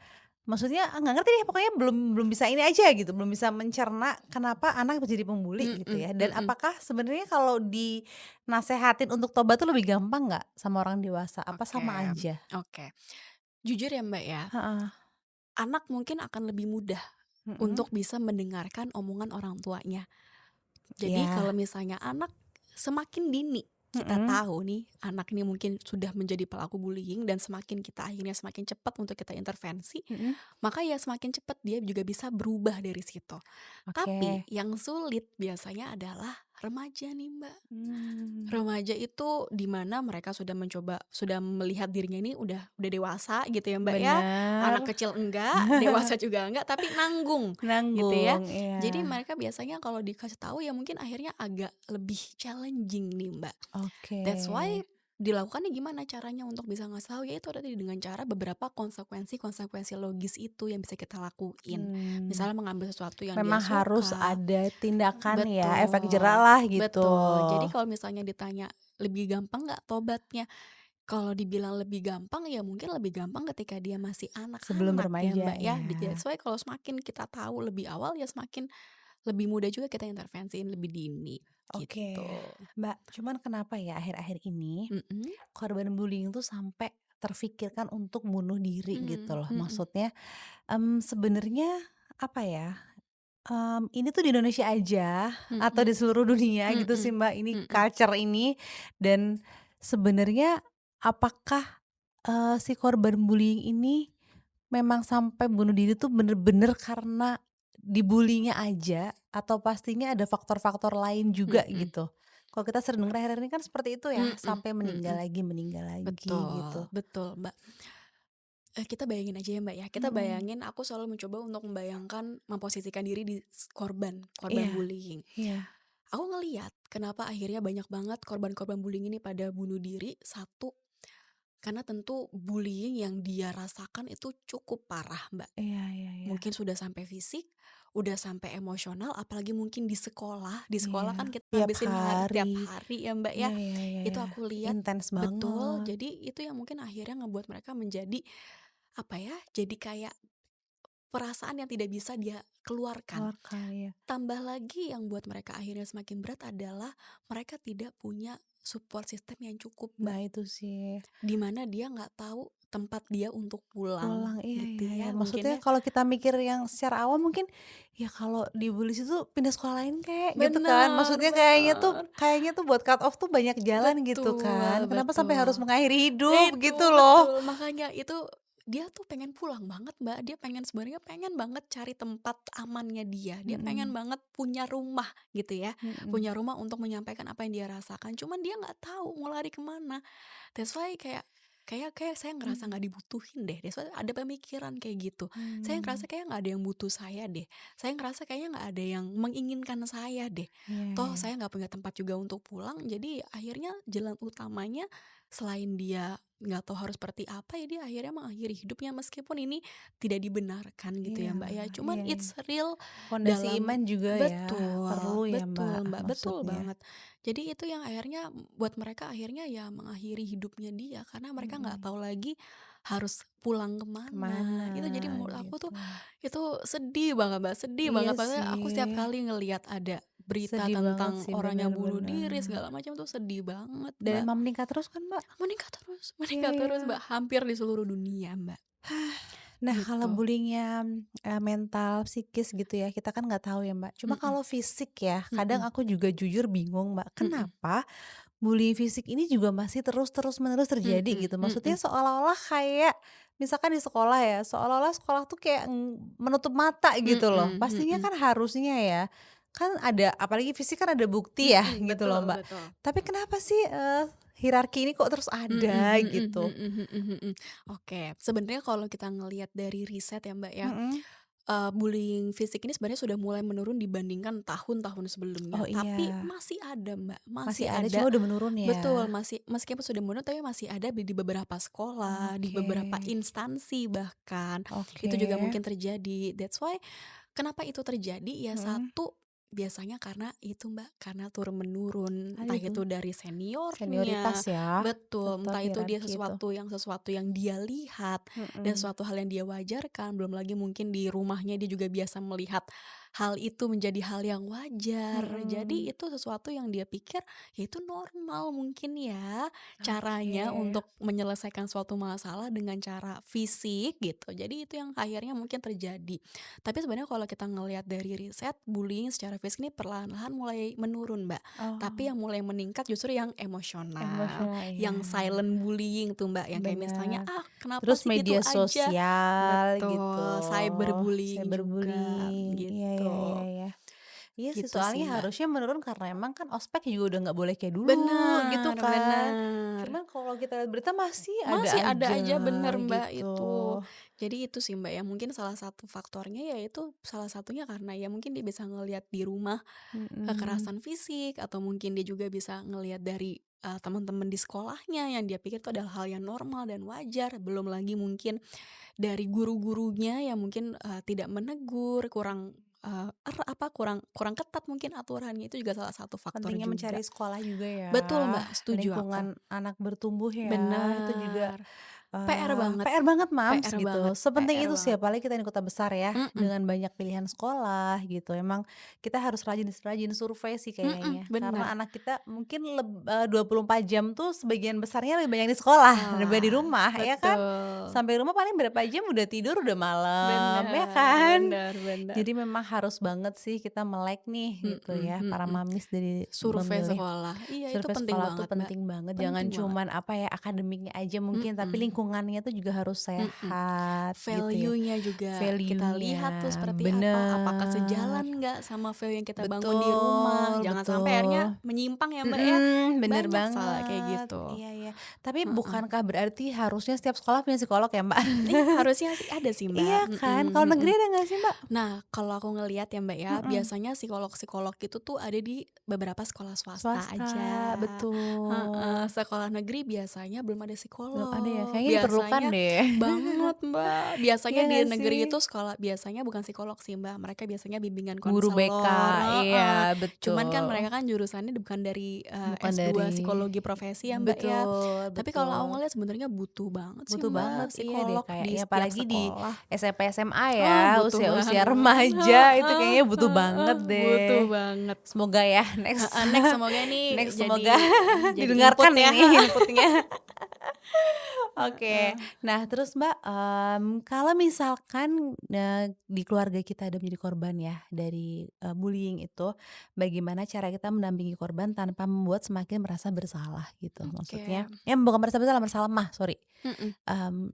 Maksudnya nggak ngerti deh pokoknya belum belum bisa ini aja gitu, belum bisa mencerna kenapa anak menjadi pembuli gitu Mhm ya. Dan mhm. apakah sebenarnya kalau dinasehatin untuk tobat tuh lebih gampang nggak sama orang dewasa? Apa Oke sama aja? oke. Jujur ya, Mbak, ya, Heeh, anak mungkin akan lebih mudah mhm, untuk bisa mendengarkan omongan orang tuanya. Jadi iya, kalau misalnya anak semakin dini kita mhm, tahu nih anak ini mungkin sudah menjadi pelaku bullying dan semakin kita akhirnya semakin cepat untuk kita intervensi, mhm, maka ya semakin cepat dia juga bisa berubah dari situ. Tapi oke. yang sulit biasanya adalah remaja nih, Mbak. Mmm, Remaja itu di mana mereka sudah melihat dirinya ini udah dewasa gitu ya, Mbak, ya. bener, Anak kecil enggak, dewasa juga enggak, tapi nanggung gitu ya. nanggung, iya, Jadi mereka biasanya kalau dikasih tahu ya mungkin akhirnya agak lebih challenging nih, Mbak. oke, That's why dilakukannya gimana caranya untuk bisa ngasih tahu, ya itu tadi dengan cara beberapa konsekuensi-konsekuensi logis itu yang bisa kita lakuin. mmm, Misalnya mengambil sesuatu yang dia memang harus suka. ada tindakan ya, efek jerah Betul lah gitu. betul. Jadi kalau misalnya ditanya, "Lebih gampang nggak tobatnya?" Kalau dibilang lebih gampang, ya mungkin lebih gampang ketika dia masih Sebelum anak-anak ya, remaja Mbak, ya. ya. That's why kalau semakin kita tahu lebih awal, ya semakin lebih mudah juga kita intervensiin lebih dini, Oke, gitu. Mbak, cuman kenapa ya akhir-akhir ini Mhm, korban bullying tuh sampai terfikirkan untuk bunuh diri gitu loh. mhm, Maksudnya, sebenarnya apa ya, ini tuh di Indonesia aja atau mhm, di seluruh dunia gitu sih, mhm, Mbak, ini mhm, culture ini dan sebenarnya apakah, si korban bullying ini memang sampai bunuh diri tuh bener-bener karena di-bully-nya aja atau pastinya ada faktor-faktor lain juga mhm, gitu? Kalau kita sering denger akhir-akhir ini kan seperti itu ya, mhm, sampai mhm. meninggal lagi gitu. Betul betul, Mbak. Kita bayangin aja ya, Mbak, ya, kita Mhm, bayangin aku selalu mencoba untuk membayangkan, memposisikan diri di korban korban iya bullying. iya Aku ngelihat kenapa akhirnya banyak banget korban-korban bullying ini pada bunuh diri, satu, karena tentu bullying yang dia rasakan itu cukup parah, Mbak. iya iya iya Mungkin sudah sampai fisik, udah sampai emosional, apalagi mungkin di sekolah iya, kan kita tiap ngabisin hari, tiap hari ya, Mbak, ya. iya iya iya Itu iya, aku lihat intens betul, banget, jadi itu yang mungkin akhirnya ngebuat mereka menjadi, apa ya, jadi kayak perasaan yang tidak bisa dia keluarkan. keluarkan, iya. Tambah lagi yang buat mereka akhirnya semakin berat adalah mereka tidak punya support system yang cukup, Mbak. Nah itu sih. Di mana dia nggak tahu tempat dia untuk pulang Pulang, iya gitu iya iya. ya, Maksudnya mungkin ya. kalau kita mikir yang secara awam mungkin, ya kalau dibully situ pindah sekolah lain kek, gitu kan. Bener Maksudnya bener. kayaknya tuh buat cut off tuh banyak jalan gitu kan. Betul Kenapa sampai harus betul. mengakhiri hidup Itu, gitu loh. betul. Makanya itu dia tuh pengen pulang banget, Mbak. Dia pengen sebenarnya pengen banget cari tempat amannya dia. Dia pengen Mhm banget punya rumah gitu ya. mhm. Punya rumah untuk menyampaikan apa yang dia rasakan. Cuman dia nggak tahu mau lari kemana. That's why kayak kayak kayak saya ngerasa Mmm, nggak dibutuhin deh. That's why ada pemikiran kayak gitu. Saya mmm, ngerasa kayak nggak ada yang butuh saya deh. Saya ngerasa kayaknya nggak ada yang menginginkan saya deh. iya Toh iya. saya nggak punya tempat juga untuk pulang. Jadi akhirnya jalan utamanya selain dia nggak tahu harus seperti apa, ya dia akhirnya mengakhiri hidupnya meskipun ini tidak dibenarkan gitu ya, Iya Mbak, ya. Cuman iya iya. it's real Pondasi dalam iman juga ya, perlu betul ya Mbak, betul, Mbak, betul maksudnya. banget. Jadi itu yang akhirnya buat mereka akhirnya ya mengakhiri hidupnya dia karena mereka nggak Mhm. tahu lagi harus pulang Kemana kemana. Itu jadi menurut aku tuh gitu. itu sedih banget, Mbak, sedih Iya banget. Maksudnya aku setiap sih, kali ngelihat ada berita sedih banget tentang sih, orang yang bener bunuh diri bener. segala macam tuh sedih banget, Dan Mbak. emang meningkat terus kan Mbak? Iya Meningkat iya. terus, Mbak, hampir di seluruh dunia, Mbak, Nah kalau gitu. bullying-nya, mental, psikis gitu ya, kita kan nggak tahu ya, Mbak. Cuma Mhm kalau fisik ya, kadang mhm aku juga jujur bingung, Mbak. mhm Kenapa bullying fisik ini juga masih terus-menerus terjadi mhm gitu? Maksudnya mhm. seolah-olah kayak misalkan di sekolah ya, seolah-olah sekolah tuh kayak, menutup mata gitu loh. Mhm Pastinya mhm kan harusnya ya, kan ada apalagi fisik kan ada bukti ya mhm, gitu loh, betul Mbak. betul. Tapi kenapa sih, hierarki ini kok terus Mhm ada mhm gitu? mhm mhm mhm. Oke, sebenarnya kalau kita ngelihat dari riset ya, Mbak, ya, Mhm. bullying fisik ini sebenarnya sudah mulai menurun dibandingkan tahun-tahun sebelumnya, Oh tapi iya. masih ada, Mbak, Masih masih ada cuma ada. udah menurun ya? Betul, masih meskipun sudah menurun tapi masih ada di beberapa sekolah, di Oke beberapa instansi bahkan, oke, itu juga mungkin terjadi. That's why kenapa itu terjadi, ya mhm, satu, Biasanya karena itu Mbak, karena turun-menurun, Ada entah itu, itu dari senioritas seniornya, ya, betul, tetap entah itu dia hierarki itu. sesuatu yang dia lihat dan Mhm, suatu hal yang dia wajarkan, belum lagi mungkin di rumahnya dia juga biasa melihat hal itu menjadi hal yang wajar. Jadi mhm, itu sesuatu yang dia pikir, ya itu normal mungkin ya, caranya oke. untuk menyelesaikan suatu masalah dengan cara fisik gitu. Jadi itu yang akhirnya mungkin terjadi. Tapi sebenarnya kalau kita ngelihat dari riset, bullying secara fisik ini perlahan-lahan mulai menurun, Mbak. Tapi Oh, yang mulai meningkat justru yang emosional, emosional ya, yang silent bullying tuh, Mbak, yang kayak misalnya, benar. "Ah, kenapa Terus sih gitu media aja?" sosial gitu, Betul, cyberbullying juga, cyberbullying, iya iya iya gitu. iya. Iya sih, Gitu sih, soalnya Mbak. harusnya menurun karena emang kan ospek juga udah nggak boleh kayak dulu gitu Bener kan. bener. Cuman kalau kita lihat berita masih ada Masih ada aja aja, bener Mbak, gitu. itu. Jadi itu sih Mbak ya, mungkin salah satu faktornya yaitu salah satunya karena ya mungkin dia bisa ngelihat di rumah Mhm, kekerasan fisik atau mungkin dia juga bisa ngelihat dari, teman-teman di sekolahnya yang dia pikir itu adalah hal yang normal dan wajar. Belum lagi mungkin dari guru-gurunya yang mungkin, tidak menegur, kurang, kurang kurang ketat mungkin aturannya, itu juga salah satu faktor pentingnya juga. mencari sekolah juga ya, Betul Mbak, setuju aku. lingkungan anak bertumbuh ya, itu juga Bener, PR banget PR banget Mams PR gitu, banget sepenting PR itu sih banget. apalagi kita di kota besar ya, Mhm dengan banyak pilihan sekolah gitu, emang kita harus rajin rajin survei sih mhm, kayaknya, karena bener. anak kita mungkin 24 jam tuh sebagian besarnya lebih banyak di sekolah daripada di Sekolah, rumah ya kan, betul. sampai rumah paling berapa jam udah tidur udah malam ya Bener kan, bener bener. jadi memang harus banget sih kita melek nih gitu Mhm ya para mhm. mamis dari Survei memilih sekolah, iya itu survei penting sekolah tuh banget, Mbak, penting banget, jangan penting banget. cuman apa ya, akademiknya aja mungkin, tapi Mhm lingkungannya tuh juga harus mhm. sehat gitu ya, Value-nya juga kita value-nya, lihat tuh seperti apa, apakah bener, sejalan nggak sama value yang kita bangun di rumah, betul jangan sampai akhirnya betul, menyimpang ya, Mbak, ya. bener Banyak salah kayak banget, gitu. iya iya. Tapi Heeh. bukankah berarti harusnya setiap sekolah punya psikolog ya, Mbak? Iya, harusnya sih ada sih, Iya Mbak, kan, mhm kalau negeri mhm. ada nggak sih, Mbak? Nah, kalau aku ngelihat ya, Mbak, ya, Mhm, biasanya psikolog-psikolog itu tuh ada di beberapa sekolah swasta swasta, aja. Heeh, betul, sekolah negeri biasanya belum ada belum ada ya, psikolog. kayaknya diperlukan Biasanya deh. banget, Mbak. Biasanya Iya di nggak sih? negeri itu sekolah biasanya bukan psikolog sih, Mbak, mereka biasanya bimbingan Guru BK, konselor iya heeh. Cuman kan betul. mereka kan jurusannya bukan dari, Bukan S2 dari psikologi profesi ya, Mbak, ya. betul Tapi kalau aku betul. ngelihat sebenarnya butuh banget sih, Butuh banget, Mbak, iya deh psikolog di kayaknya setiap apalagi di sekolah. SMP, SMA Oh, ya, butuh usia-usia banget, remaja itu heeh kayaknya butuh heeh, banget butuh deh. banget. Semoga ya Heeh, next next semoga ini next jadi semoga jadi input didengarkan ya, ini inputnya. Oke. heeh. Nah terus Mbak, kalau misalkan, di keluarga kita ada menjadi korban ya dari, bullying itu, bagaimana cara kita mendampingi korban tanpa membuat semakin merasa bersalah gitu? Oke, Maksudnya ya bukan merasa bersalah, merasa lemah, sorry. mhm,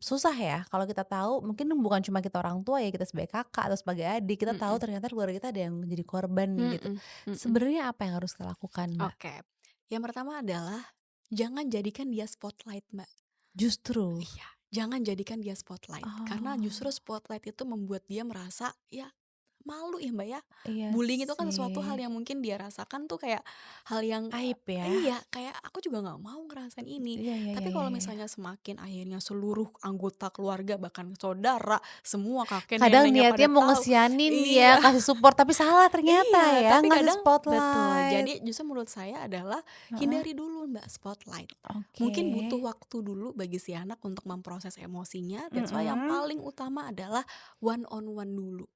Susah ya kalau kita tahu mungkin bukan cuma kita orang tua ya, kita sebagai kakak atau sebagai adik, kita tahu mhm, ternyata keluarga kita ada yang menjadi korban nih gitu. mhm mhm. Sebenarnya apa yang harus kita lakukan, Mbak? Oke, yang pertama adalah jangan jadikan dia spotlight, Mbak. Justru? Iya, jangan jadikan dia spotlight, karena justru Oh, spotlight itu membuat dia merasa, ya malu ya, Mbak, ya. iya Bullying itu kan sesuatu hal sih. yang mungkin dia rasakan tuh kayak hal yang, Aib ya? iya, kayak aku juga nggak mau ngerasain ini. Iya iya iya Tapi iya kalau iya. misalnya semakin akhirnya seluruh anggota keluarga, bahkan saudara, semua kakek Kadang neneknya niatnya pada mau tahu ngesianin ya, iya. kasih support tapi salah ternyata Iya, ya, tapi ngasih kadang betul. spotlight. Jadi justru menurut saya adalah Heeh, hindari dulu Mbak spotlight. oke. Mungkin butuh waktu dulu bagi si anak untuk memproses emosinya. That's why yang Mhm. paling utama adalah one on one dulu.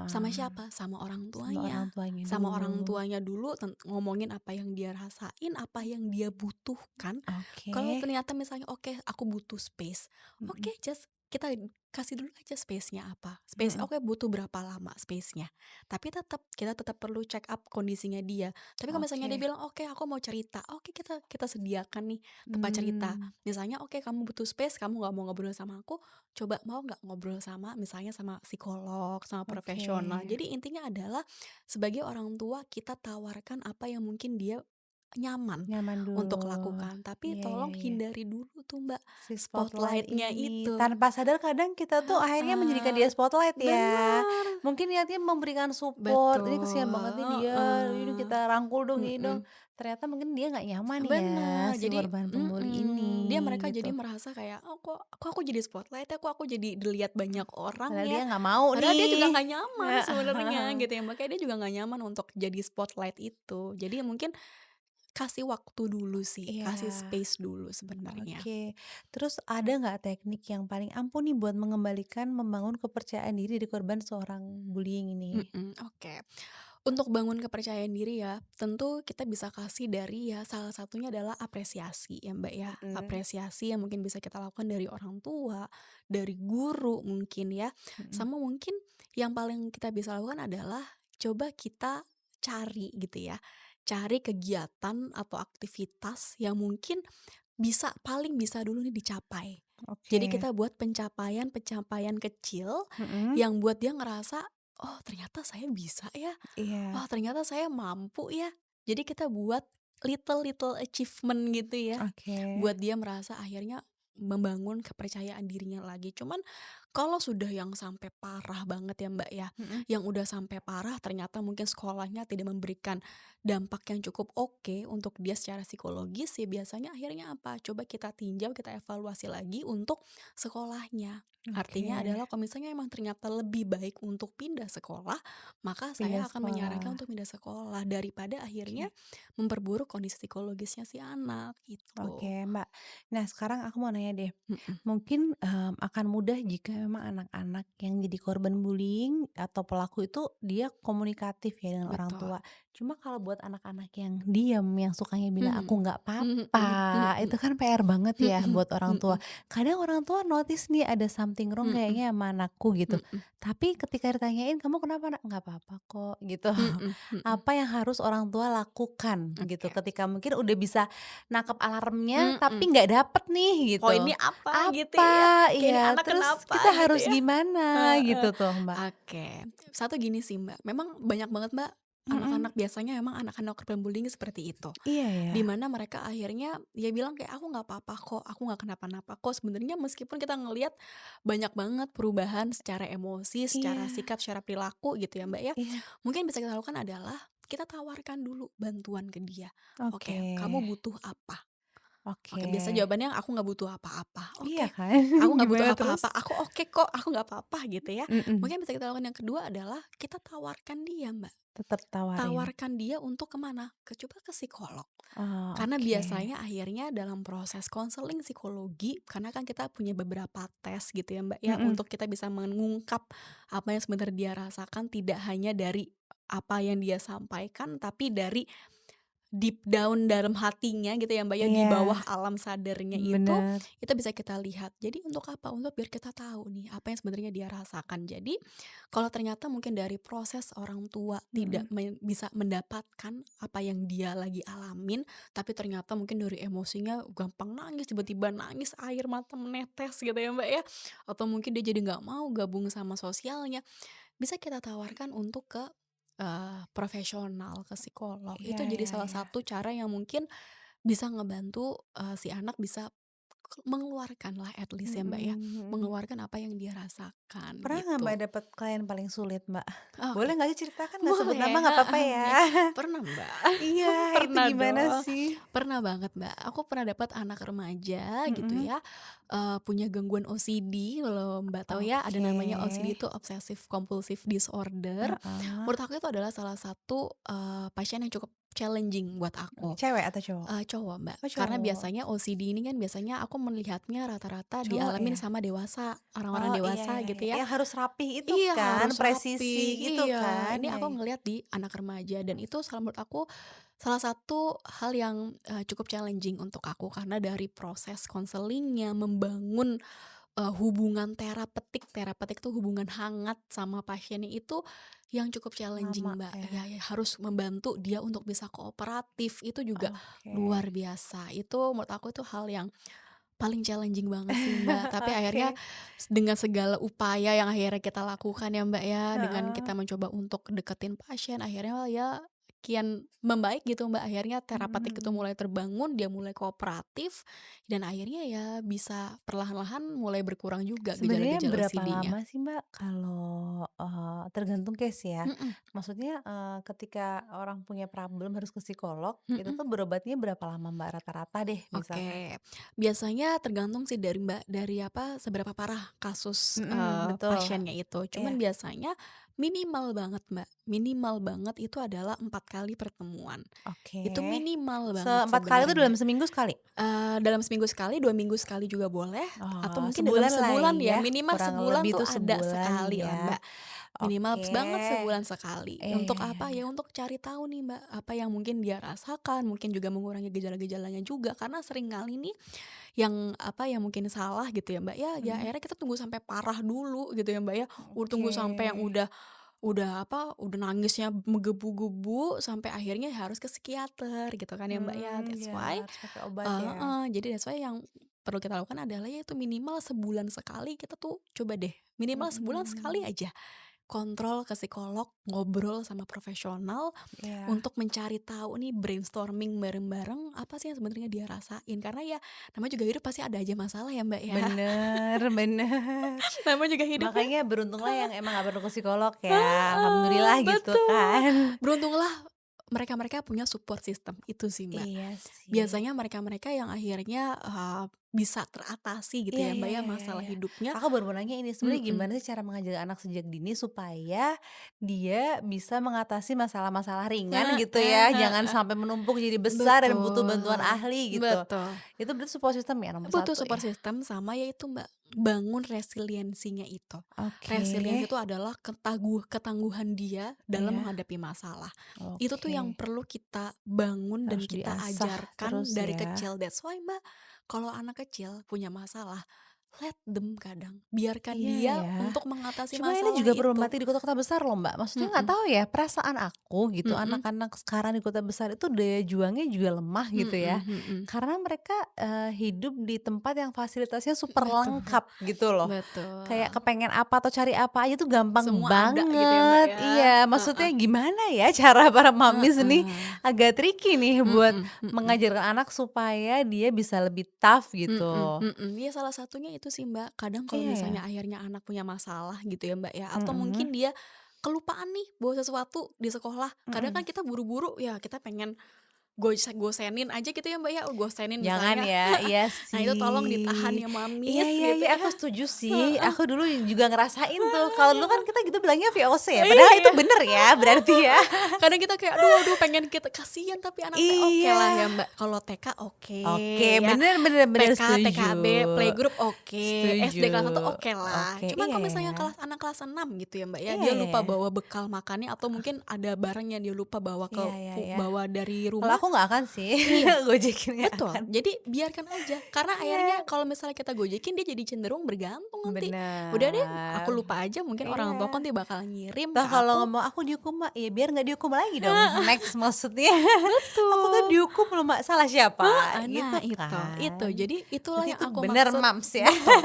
Sama Ah, siapa? Sama orang sama orang tuanya. tuanya Sama dulu. orang tuanya dulu ngomongin apa yang dia rasain, apa yang dia butuhkan. Kalau Oke. ternyata misalnya oke aku butuh space. Mhm Oke just kita kasih dulu aja space-nya apa. Space mhm. oke butuh berapa lama space-nya. Tapi kita tetap perlu check up kondisinya dia. Tapi kalau misalnya dia Oke. bilang oke aku mau cerita. Oke kita sediakan nih tempat cerita. Mmm, Misalnya oke kamu butuh space, kamu nggak mau ngobrol sama aku, coba mau nggak ngobrol sama misalnya sama psikolog, sama oke. profesional. Jadi intinya adalah sebagai orang tua kita tawarkan apa yang mungkin dia nyaman Nyaman untuk dulu. lakukan. Tapi Iya iya tolong iya. hindari dulu tuh Mbak, Si spotlight spotlight-nya ini, itu. tanpa sadar kadang kita tuh akhirnya menjadikan dia Heeh, spotlight ya. bener, Mungkin niatnya memberikan support, "Ini kasihan banget nih betul, dia, ini heeh, kita rangkul dong, ini dong." mhm. Ternyata mungkin dia nggak nyaman ya, Bener, si jadi korban pembuli dia ini, mereka jadi gitu. merasa kayak, "Oh kok aku jadi spotlight ya, kok aku jadi dilihat banyak orang Padahal ya?" dia nggak mau Padahal dia juga nih. nggak nyaman sebenarnya gitu ya, makanya dia juga nggak nyaman untuk jadi spotlight itu. Jadi mungkin kasih waktu dulu sih, Iya. kasih space dulu sebenarnya. Oke, terus ada nggak teknik yang paling ampuh nih buat membangun kepercayaan diri di korban seorang bullying ini? Oke. Untuk bangun kepercayaan diri ya, tentu kita bisa kasih dari ya salah satunya adalah apresiasi ya Mbak ya. Mhm, Apresiasi yang mungkin bisa kita lakukan dari orang tua, dari guru mungkin ya. mhm. Sama mungkin yang paling kita bisa lakukan adalah coba kita cari gitu ya. Cari kegiatan atau aktivitas yang mungkin paling bisa dulu nih dicapai. Jadi Oke, kita buat pencapaian-pencapaian kecil mhm, yang buat dia ngerasa, "Oh ternyata saya bisa ya, iya, oh ternyata saya mampu ya." Jadi kita buat little achievement gitu ya, oke, buat dia merasa akhirnya membangun kepercayaan dirinya lagi. Cuman kalau sudah yang sampai parah banget ya Mbak ya, mhm, yang udah sampai parah ternyata mungkin sekolahnya tidak memberikan dampak yang cukup oke untuk dia secara psikologis, ya biasanya akhirnya apa, coba kita tinjau, kita evaluasi lagi untuk sekolahnya. oke, Artinya adalah kalau misalnya emang ternyata lebih baik untuk pindah sekolah, maka pindah saya akan sekolah, menyarankan untuk pindah sekolah daripada akhirnya oke. memperburuk kondisi psikologisnya si anak, Oke, gitu. Mbak. Nah, sekarang aku mau nanya deh, Mhm, mungkin, akan mudah jika memang anak-anak yang jadi korban bullying atau pelaku itu dia komunikatif ya dengan orang betul. tua. Cuma kalau buat anak-anak yang diam, yang sukanya bilang, "Aku Mhm. nggak Mhm mhm apa-apa," itu mhm. kan PR banget ya Mhm buat orang tua. mhm Kadang orang tua notice nih ada something wrong mhm kayaknya sama anakku gitu, mhm tapi ketika ditanyain, "Kamu kenapa Nak?" "Nggak apa-apa kok," gitu. mhm mhm. Apa yang harus orang tua lakukan gitu Oke. ketika mungkin udah bisa nangkep alarmnya, tapi Mhm. nggak dapet nih gitu. Poinnya apa gitu ya, Apa kayak ini iya, anak terus kenapa kita gitu harus ya. gimana Heeh. gitu tuh, Mbak? Oke, satu gini sih Mbak, memang banyak banget Mbak, Mhm, anak-anak biasanya emang anak-anak korban bullying seperti itu. iya ya, Di mana mereka akhirnya ya bilang kayak, "Aku nggak apa-apa kok, aku nggak kenapa-napa kok." Sebenarnya meskipun kita ngelihat banyak banget perubahan secara emosi, secara iya sikap, secara perilaku gitu ya Mbak ya. iya, Mungkin bisa kita lakukan adalah kita tawarkan dulu bantuan ke dia. oke "Oke, kamu butuh apa?" oke. Oke, biasa jawabannya, "Aku nggak butuh apa-apa." Iya "Oke, kan? aku nggak butuh Gimana terus? apa-apa, aku oke kok, aku nggak apa-apa," gitu ya. Mhm, Mungkin bisa kita lakukan yang kedua adalah kita tawarkan dia, Mbak. tetep tawarin. Tawarkan dia untuk kemana? Coba ke psikolog. Oh, Karena oke. biasanya akhirnya dalam proses konseling psikologi, karena kan kita punya beberapa tes gitu ya, Mbak, ya, Mhm, untuk kita bisa mengungkap apa yang sebenarnya dia rasakan, tidak hanya dari apa yang dia sampaikan, tapi dari deep down dalam hatinya gitu ya Mbak ya, di bawah iya, alam sadarnya bener, itu bisa kita lihat. Jadi untuk apa? Untuk biar kita tahu nih apa yang sebenarnya dia rasakan. Jadi kalau ternyata mungkin dari proses orang tua tidak mhm, bisa mendapatkan apa yang dia lagi alamin, tapi ternyata mungkin dari emosinya gampang nangis, tiba-tiba nangis, air mata menetes gitu ya Mbak ya, atau mungkin dia jadi nggak mau gabung sama sosialnya, bisa kita tawarkan untuk ke profesional, ke psikolog. iya Itu jadi iya salah iya. satu cara yang mungkin bisa ngebantu, si anak bisa mengeluarkanlah at least ya, Mbak, ya, Mhm mhm. mengeluarkan apa yang dia rasakan Pernah nggak Mbak gitu. dapet klien paling sulit, Mbak? Boleh Oke, nggak sih ceritakan, nggak sebut nama boleh, nggak apa-apa heeh, ya? nih. Pernah, Mbak, Iya, itu pernah gimana dong, sih? pernah banget, Mbak. Aku pernah dapat anak remaja gitu Mhm, ya, punya gangguan OCD, kalau Mbak tahu ya, ada oke. namanya OCD itu obsessive compulsive disorder. Heeh. Menurut aku itu adalah salah satu, pasien yang cukup challenging buat aku. Cewek atau cowok? Cowok, Mbak. Oh Karena cowok. biasanya OCD ini kan biasanya aku melihatnya rata-rata Cowok dialamin ya? sama dewasa, orang-orang Oh iya dewasa iya iya, gitu ya. yang harus rapih itu Iya, kan, harus presisi rapi, gitu iya. kan? Ini Iya aku iya. ngelihat di anak remaja dan itu menurut aku salah satu hal yang, cukup challenging untuk aku karena dari proses konselingnya, membangun, hubungan terapeutik tuh hubungan hangat sama pasiennya itu yang cukup Lama challenging, Mbak. ya? Ya ya harus membantu dia untuk bisa kooperatif, itu juga Oke. luar biasa. Itu menurut aku itu hal yang paling challenging banget sih, Mbak, tapi akhirnya Oke. dengan segala upaya yang akhirnya kita lakukan ya, Mbak, ya, dengan kita Heeh. mencoba untuk deketin pasien, akhirnya ya kian membaik gitu Mbak, akhirnya terapeutik itu Mhm. mulai terbangun, dia mulai kooperatif, dan akhirnya ya bisa perlahan-lahan mulai berkurang juga Sebenarnya gejala-gejala berapa OCD-nya. lama sih, Mbak, kalau, tergantung case ya? Mhm, Maksudnya, ketika orang punya problem harus ke psikolog, itu mhm. tuh berobatnya berapa lama, Mbak, rata-rata deh misalkan? Oke, biasanya tergantung sih dari Mbak, dari apa, seberapa parah kasus, Mhm, betul. pasiennya itu. Iya. Cuman biasanya minimal banget Mbak, minimal banget itu adalah 4 kali pertemuan. Oke. Itu minimal banget 4 kali itu sebenarnya. dalam seminggu sekali? Dalam seminggu sekali, 2 minggu sekali juga boleh, atau Oh, mungkin dalam sebulan lah sebulan ya, ya, minimal kurang sebulan lebih tuh tuh ada sebulan sekali lah ya. Mbak. Minimal Oke. banget sebulan sekali. Iya Untuk iya iya apa? iya. Ya untuk cari tahu nih Mbak, apa yang mungkin dia rasakan, mungkin juga mengurangi gejala-gejalanya juga. Karena sering kali nih yang apa, yang mungkin salah gitu ya Mbak ya Mhm. akhirnya kita tunggu sampai parah dulu gitu ya Mbak ya. Tunggu Oke. sampai yang udah apa, udah nangisnya menggebu-gebu sampai akhirnya harus ke psikiater gitu kan ya Mbak ya. That's Ya why harus pakai obat ya? jadi that's why yang perlu kita lakukan adalah yaitu minimal sebulan sekali kita tuh coba deh, minimal sebulan sekali Mhm. aja kontrol ke psikolog, ngobrol sama profesional Iya. untuk mencari tahu nih brainstorming bareng-bareng apa sih yang sebenarnya dia rasain. Karena ya namanya juga hidup pasti ada aja masalah ya Mbak ya. Bener bener. Namanya juga hidup ya. Makanya beruntunglah yang emang gak perlu ke psikolog ya, alhamdulillah gitu Betul. kan. Beruntunglah mereka-mereka punya support system, itu sih Mbak. Iya sih. Biasanya mereka-mereka yang akhirnya, bisa teratasi gitu Iya ya Mbak iya ya iya iya masalah iya. hidupnya. Aku baru mau nanya ini, sebenarnya Mhm, gimana sih cara mengajak anak sejak dini supaya dia bisa mengatasi masalah-masalah ringan heeh gitu ya, jangan heeh. sampai menumpuk jadi besar dan butuh bantuan Betul, ahli gitu. betul. Itu berarti support system ya nomor Butuh satu support ya? system sama yaitu Mbak, bangun resiliensinya itu. Oke, Resiliensi itu adalah ketangguhan dia dalam iya, menghadapi masalah. Itu tuh yang oke. perlu kita bangun dan Harus kita diasah ajarkan terus dari ya. kecil. That's why Mbak, kalau anak kecil punya masalah, let them kadang, biarkan Iya dia ya. untuk mengatasi Cuma ini masalah juga itu. problemati di kota-kota besar loh, Mbak. Maksudnya nggak Mhm, tahu ya, perasaan aku gitu, mhm, anak-anak sekarang di kota besar itu daya juangnya juga lemah gitu ya. mhm mhm. Karena mereka, hidup di tempat yang fasilitasnya super Betul, lengkap gitu loh. Kayak betul. kepengen apa atau cari apa aja tuh gampang Semua ada gitu ya Mbak banget. ya. Iya, maksudnya Heeh, gimana ya cara para mamis ini heeh. agak tricky nih buat Mhm mhm. mengajarkan anak supaya dia bisa lebih tough Mhm gitu. mhm. Ya salah satunya itu sih, Mbak. Kadang kalau Iya ya? misalnya akhirnya anak punya masalah gitu ya, Mbak, ya, atau Mhm, mungkin dia kelupaan nih bawa sesuatu di sekolah. Kadang kan mhm. kita buru-buru ya kita pengen gosenin aja gitu ya, Mbak, ya, gosenin Jangan misalnya. ya, iya Nah itu tolong ditahan sih. ya Iya mamis iya gitu iya, ya. aku setuju sih. Heeh. Aku dulu juga ngerasain tuh, kalau dulu kan kita gitu bilangnya VOC ya, padahal itu Iya. bener ya berarti ya. Kadang kita kayak, aduh aduh pengen kita kasihan tapi anak teh oke Iya. lah ya, Mbak. Kalau TK oke Oke, ya, bener bener bener TK, setuju. TKB, playgroup oke, Setuju. SD kelas 1 oke lah. Oke, Cuman iya kalau misalnya ya. anak kelas 6 gitu ya, Mbak, ya, Iya dia iya lupa ya. bawa bekal makannya atau mungkin ada barang yang dia lupa bawa Iya iya iya. bawa dari Kalau rumah. aku nggak akan sih, Iya, Gojekin nggak betul. akan. Jadi biarkan aja, karena akhirnya Iya, kalau misalnya kita gojekin dia jadi cenderung bergantung nanti. Udah deh, aku bener. lupa aja mungkin orang tua Iya. nanti bakal ngirim Toh ke kalau aku. ngomong, "Aku dihukum, Mbak," ya biar nggak dihukum lagi dong, next maksudnya. Aku tuh Betul. dihukum loh, Mbak, salah siapa? Heeh, Gitu nah itu. kan. Jadi itulah Berarti yang itu aku bener maksud mams ya. betul.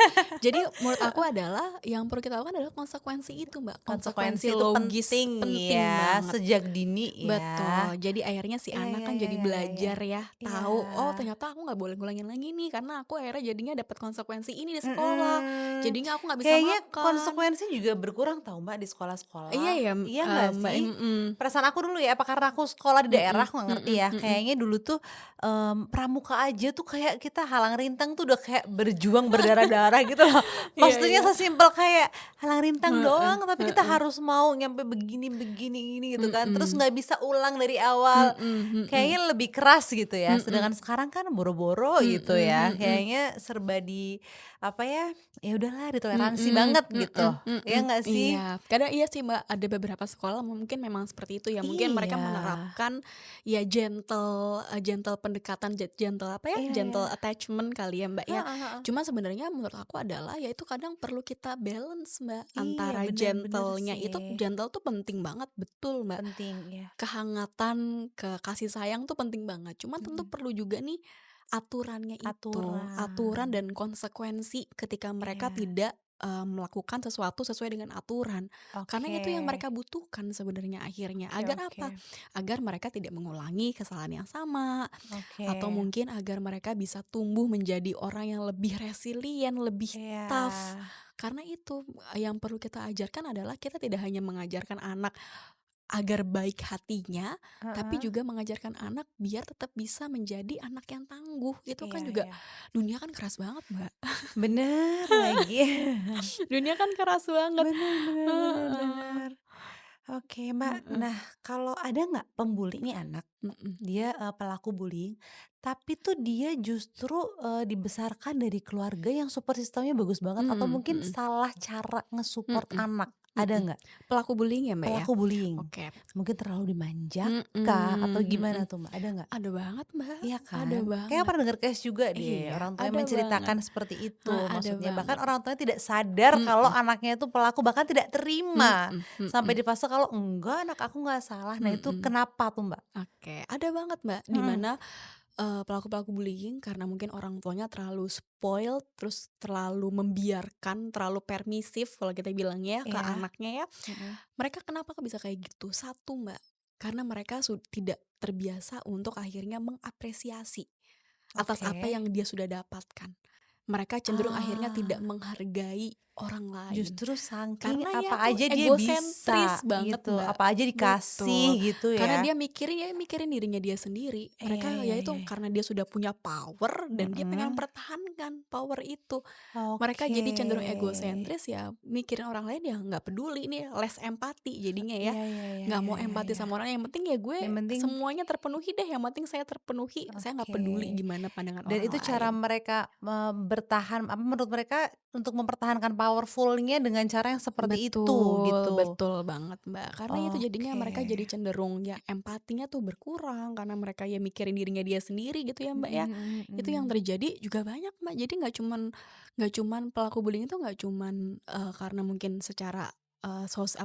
Jadi menurut aku adalah yang perlu kita lakukan adalah konsekuensi itu, Mbak. Konsekuensi Konsekuensi itu logis penting penting ya, banget. sejak dini ya. Betul. Jadi akhirnya si Iya anak iya kan iya jadi iya iya iya. belajar ya, Iya. tahu, "Oh ternyata aku nggak boleh ngulangin lagi nih, karena aku akhirnya jadinya dapat konsekuensi ini di sekolah. Mhm. Jadinya aku nggak bisa Kayaknya makan." konsekuensi juga berkurang tahu Mbak, di Iya sekolah-sekolah. ya, Iya nggak Mbak, sih? mhm. Perasaan aku dulu ya, apa karena aku sekolah di daerah, Mhm aku nggak ngerti mhm ya. mhm. Kayaknya dulu tuh, pramuka aja tuh kayak kita halang rintang tuh udah kayak berjuang berdarah-darah gitu loh. Iya Maksudnya iya. sesimpel kayak halang rintang Heeh doang, tapi kita heeh. harus mau nyampe begini begini ini gitu kan. Terus Mhm. nggak bisa ulang dari awal. Mhm Kayaknya mhm. lebih keras gitu ya. Mhm. Sedangkan sekarang kan boro-boro Mhm gitu ya. mhm. Kayaknya serba di apa ya, ya udahlah ditoleransi Mhm banget gitu. mhm Ya mhm, nggak sih? iya. Kadang iya sih, Mbak, ada beberapa sekolah mungkin memang seperti itu ya, mungkin mereka Iya. menerapkan ya gentle pendekatan, gentle apa ya, Iya iya. gentle attachment kali ya, Mbak, ya. Heeh heeh. Cuma sebenarnya menurut aku adalah ya itu kadang perlu kita balance, Mbak, Iya, antara bener-bener gentle-nya itu sih. gentle tuh penting banget, betul, Mbak. Penting, ya. Kehangatan, kasih sayang tuh penting banget, cuman tentu Mhm. perlu juga nih aturannya itu, aturan Aturan. dan konsekuensi ketika mereka Iya. tidak melakukan sesuatu sesuai dengan aturan. Karena Oke. itu yang mereka butuhkan sebenarnya akhirnya. Oke Agar oke. apa? Agar mereka tidak mengulangi kesalahan yang sama, Oke. atau mungkin agar mereka bisa tumbuh menjadi orang yang lebih resilient, lebih Iya. tough. Karena itu, yang perlu kita ajarkan adalah kita tidak hanya mengajarkan anak agar baik hatinya, tapi Heeh. juga mengajarkan anak biar tetap bisa menjadi anak yang tangguh. Itu kan Iya juga iya. dunia kan keras banget, Mbak. Bener lagi. Dunia kan keras banget. Bener bener bener Heeh. bener. Oke, Mbak. Heeh. Nah, kalau ada nggak pembuli nih anak, Mhm. dia, pelaku bullying, tapi tuh dia justru, dibesarkan dari keluarga yang support sistemnya bagus banget atau Mhm mungkin mhm. salah cara nge-support Mhm. anak, ada Mhm. nggak? Pelaku bullying ya, Mbak, ya? Pelaku bullying, Oke. mungkin terlalu dimanja kah atau Mhm gimana mhm. tuh, Mbak, ada nggak? Ada banget, Mbak, Iya ada kan? Kayaknya banget. pernah denger case juga deh, Iya, orang tuanya ada banget. menceritakan seperti itu. Ada Maksudnya bahkan banget. orang tuanya tidak sadar kalau Mhm. anaknya itu pelaku, bahkan tidak terima. Mhm Sampai mhm. di fase kalau, "Enggak, anak aku nggak salah." Nah itu Mhm. kenapa tuh, Mbak? Oke, ada banget, Mbak, di Mhm. mana, pelaku-pelaku bullying karena mungkin orang tuanya terlalu spoiled, terus terlalu membiarkan, terlalu permisif kalau kita bilangnya ya ke Iya. anaknya ya. Mhm. Mereka kenapa kok bisa kayak gitu? Satu, Mbak, karena mereka tidak terbiasa untuk akhirnya mengapresiasi atas apa Oke. yang dia sudah dapatkan. Mereka cenderung akhirnya tidak Ah, menghargai orang lain. justru saking Karena ya apa tuh aja dia bisa egosentris banget, gitu, Mbak. apa aja Betul. dikasih gitu Karena ya. dia mikirin dirinya dia sendiri. Iya Mereka ya iya itu iya. karena dia sudah punya power dan dia pengen Mhm. mempertahankan power itu. Mereka Oke. jadi cenderung egosentris ya, mikirin orang lain ya nggak peduli nih, less empati jadinya ya. Iya iya iya Nggak iya mau iya empati iya. sama orang, yang penting ya gue Yang penting semuanya terpenuhi deh, yang penting saya terpenuhi, saya nggak oke. peduli gimana pandangan Dan orang itu cara lain. mereka, bertahan apa, menurut mereka untuk mempertahankan powerful-nya dengan cara yang seperti itu, Betul, gitu? betul banget, Mbak. Karena itu jadinya Oke. mereka jadi cenderung ya empatinya tuh berkurang karena mereka ya mikirin dirinya dia sendiri gitu ya, Mbak, ya. Mhm mhm Itu yang mhm. terjadi juga banyak, Mbak. Jadi nggak cuman pelaku bullying itu nggak cuman, karena mungkin secara,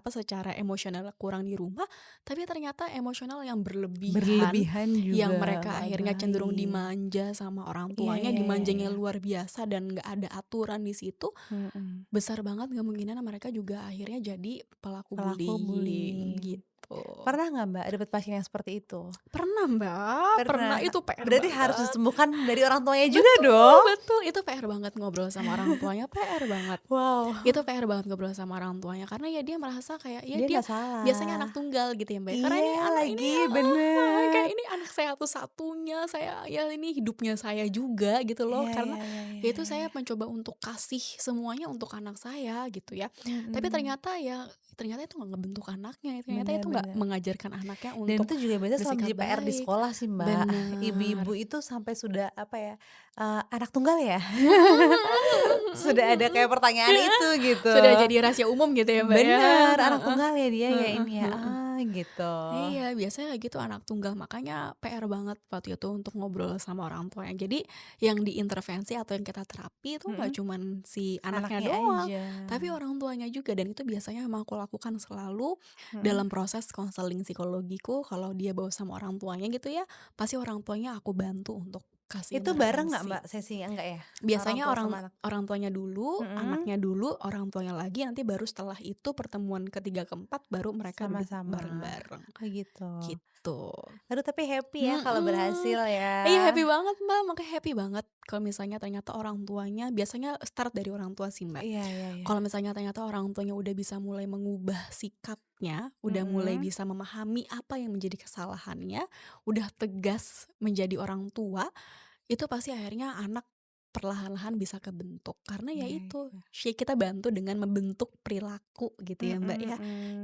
secara emosional kurang di rumah, tapi ternyata emosional yang berlebihan, Berlebihan yang juga mereka nggak akhirnya cenderung baik. dimanja sama orang Iya tuanya, iya iya dimanjanya iya. luar biasa dan nggak ada aturan di situ. Mhm. Besar banget kemungkinan mereka juga akhirnya jadi pelaku Pelaku bullying, bullying. gitu. Pernah nggak Mbak dapet pasien yang seperti itu? Pernah, Mbak, pernah, Pernah. itu PR Berarti harus banget. disembuhkan dari orang tuanya juga Betul dong? betul, itu PR banget ngobrol sama orang tuanya, PR banget. Itu Wow, PR banget ngobrol sama orang tuanya, karena ya dia merasa kayak, ya dia dia nggak salah. biasanya anak tunggal gitu ya, Mbak, ya. Karena Iya ini anak ini lagi, ya kayak bener. ini anak saya satu-satunya, saya ya ini hidupnya saya juga gitu loh. Iya Karena iya iya iya ya itu iya saya iya. mencoba untuk kasih semuanya untuk anak saya gitu ya. Tapi Mhm. ternyata itu nggak ngebentuk anaknya, ternyata Bener itu nggak bener. mengajarkan anaknya Dan untuk itu juga biasanya selalu bersikap menjadi PR di baik. sekolah sih, Mbak. Ibu-ibu Bener. itu sampai sudah apa ya, anak tunggal ya? Sudah ada kayak Mhm. pertanyaan itu gitu. Sudah jadi rahasia umum gitu ya, Mbak, ya? Bener, anak Heeh. tunggal ya dia ya Heeh ini ya, heeh. gitu. Iya, biasanya kayak gitu anak tunggal, makanya PR banget waktu itu untuk ngobrol sama orang tuanya. Jadi yang diintervensi atau yang kita terapi itu nggak Mhm, cuman si anaknya anaknya doang, aja. tapi orang tuanya juga, dan itu biasanya emang aku lakukan selalu Mhm. dalam proses konseling psikologiku. Kalau dia bawa sama orang tuanya gitu ya, pasti orang tuanya aku bantu untuk kasih Itu bareng nggak, intervensi. Mbak, sesinya? Enggak ya? Orang Biasanya tua orang sama anak? orang tuanya dulu, Mhm, anaknya dulu, orang tuanya lagi, nanti baru setelah itu pertemuan ketiga keempat baru mereka duduk sama-sama. bareng-bareng, Oh gitu. gitu. Aduh tapi happy ya kalau Mhm. berhasil ya. Iya, happy banget, Mbak, makanya happy banget kalau misalnya ternyata orang tuanya, biasanya start dari orang tua sih, Mbak. Iya iya iya. Kalau misalnya ternyata orang tuanya udah bisa mulai mengubah sikapnya, udah mulai Mhm. bisa memahami apa yang menjadi kesalahannya, udah tegas menjadi orang tua, itu pasti akhirnya anak perlahan-lahan bisa kebentuk. Karena ya Iya itu, iya. kita bantu dengan membentuk perilaku gitu ya, Mbak, Mhm ya.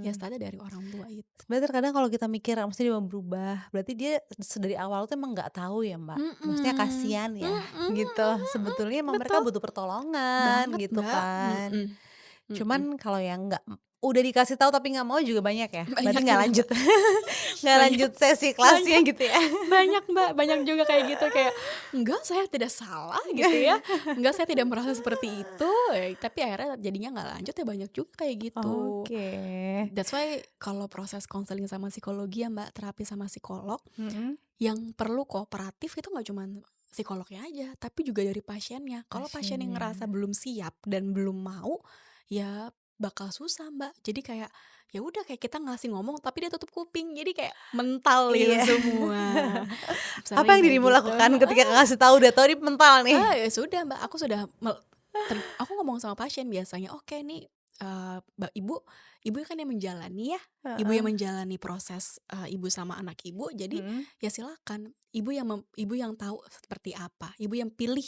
Ya mhm. startnya dari orang tua itu. Sebenarnya terkadang kalau kita mikir mesti dia mau berubah, berarti dia dari awal tuh emang nggak tahu ya, Mbak. Maksudnya Mhm, kasihan ya, mhm gitu. mhm, Sebetulnya emang mereka betul, butuh pertolongan banget, gitu Mbak, kan. mhm mhm. Cuman kalau yang nggak udah dikasih tahu tapi nggak mau juga banyak ya? Berarti Banyak nggak juga, lanjut Mbak, nggak banyak lanjut sesi kelasnya banyak gitu ya? banyak, Mbak, banyak juga kayak gitu, kayak, "Enggak, saya tidak salah," gitu ya, "enggak, saya tidak merasa seperti itu," tapi akhirnya jadinya nggak lanjut ya, banyak juga kayak gitu. Oke. That's why kalau proses konseling sama psikologi ya, Mbak, terapi sama psikolog, Mhm. yang perlu kooperatif itu nggak cuman psikolognya aja, tapi juga dari pasiennya. Kalau pasien yang ngerasa Pasiennya. belum siap dan belum mau, ya bakal susah, Mbak. Jadi kayak ya udah kayak kita ngasih ngomong tapi dia tutup kuping. Jadi kayak mental gitu Iya. semua. Apa Sering yang kayak dirimu gitu. lakukan ketika ngasih tahu udah tahu ini mental nih? Ya sudah, Mbak, aku sudah aku ngomong sama pasien biasanya, "Oke nih, Mbak, ibu kan yang menjalani ya, ibu yang Heeh. menjalani proses, ibu sama anak ibu, jadi Mhm. ya silakan, ibu yang tahu seperti apa, ibu yang pilih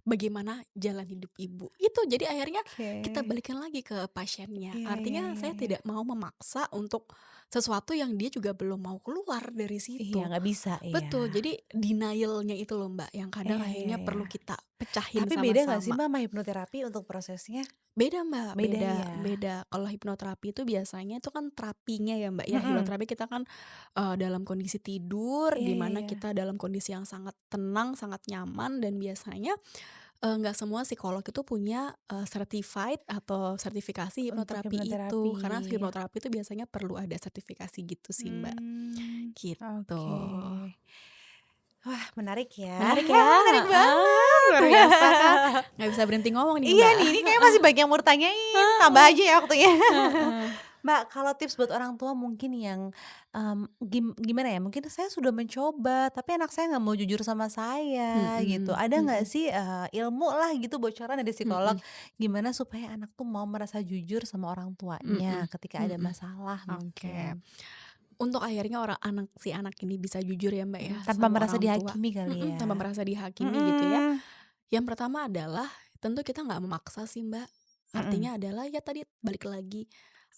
bagaimana jalan hidup ibu." Itu, jadi akhirnya kita Oke. balikin lagi ke pasiennya. Iya iya Artinya iya saya iya. tidak mau memaksa untuk sesuatu yang dia juga belum mau keluar dari Iya, situ. nggak bisa, iya. Betul, jadi denial-nya itu loh, Mbak, yang kadang Iya iya akhirnya iya. perlu kita pecahin Tapi beda nggak sih sama-sama. Mbak sama hipnoterapi untuk prosesnya? Beda, Mbak, Beda beda ya? beda. Kalau hipnoterapi itu biasanya itu kan terapinya ya, Mbak, ya. Mhm. Hipnoterapi kita kan, dalam kondisi tidur, Iya di iya mana iya. kita dalam kondisi yang sangat tenang, sangat nyaman dan biasanya, nggak semua psikolog itu punya, certified atau sertifikasi Untuk hipnoterapi itu. hipnoterapi. Karena hipnoterapi itu biasanya perlu ada sertifikasi gitu sih, Mbak, gitu. Oke. Wah, menarik ya. Menarik ya? Menarik Heeh, banget. luar biasa kan? Nggak bisa berhenti ngomong nih, Iya Mbak. nih, ini kayaknya masih banyak yang mau ditanyain, tambah aja ya waktunya. Heeh. Mbak, kalau tips buat orang tua mungkin yang, gimana ya, mungkin saya sudah mencoba, tapi anak saya nggak mau jujur sama saya gitu. Mhm Ada nggak mhm sih, ilmu lah gitu, bocoran dari psikolog, mhm gimana supaya anak tuh mau merasa jujur sama orang tuanya mhm ketika ada mhm. masalah Oke. mungkin? Untuk akhirnya si anak ini bisa jujur ya, Mbak, ya, Tanpa sama merasa orang tua, dihakimi kali tanpa ya? merasa dihakimi gitu ya. Mhm, Yang pertama adalah tentu kita nggak memaksa sih, Mbak. mhm, Artinya adalah ya tadi balik lagi,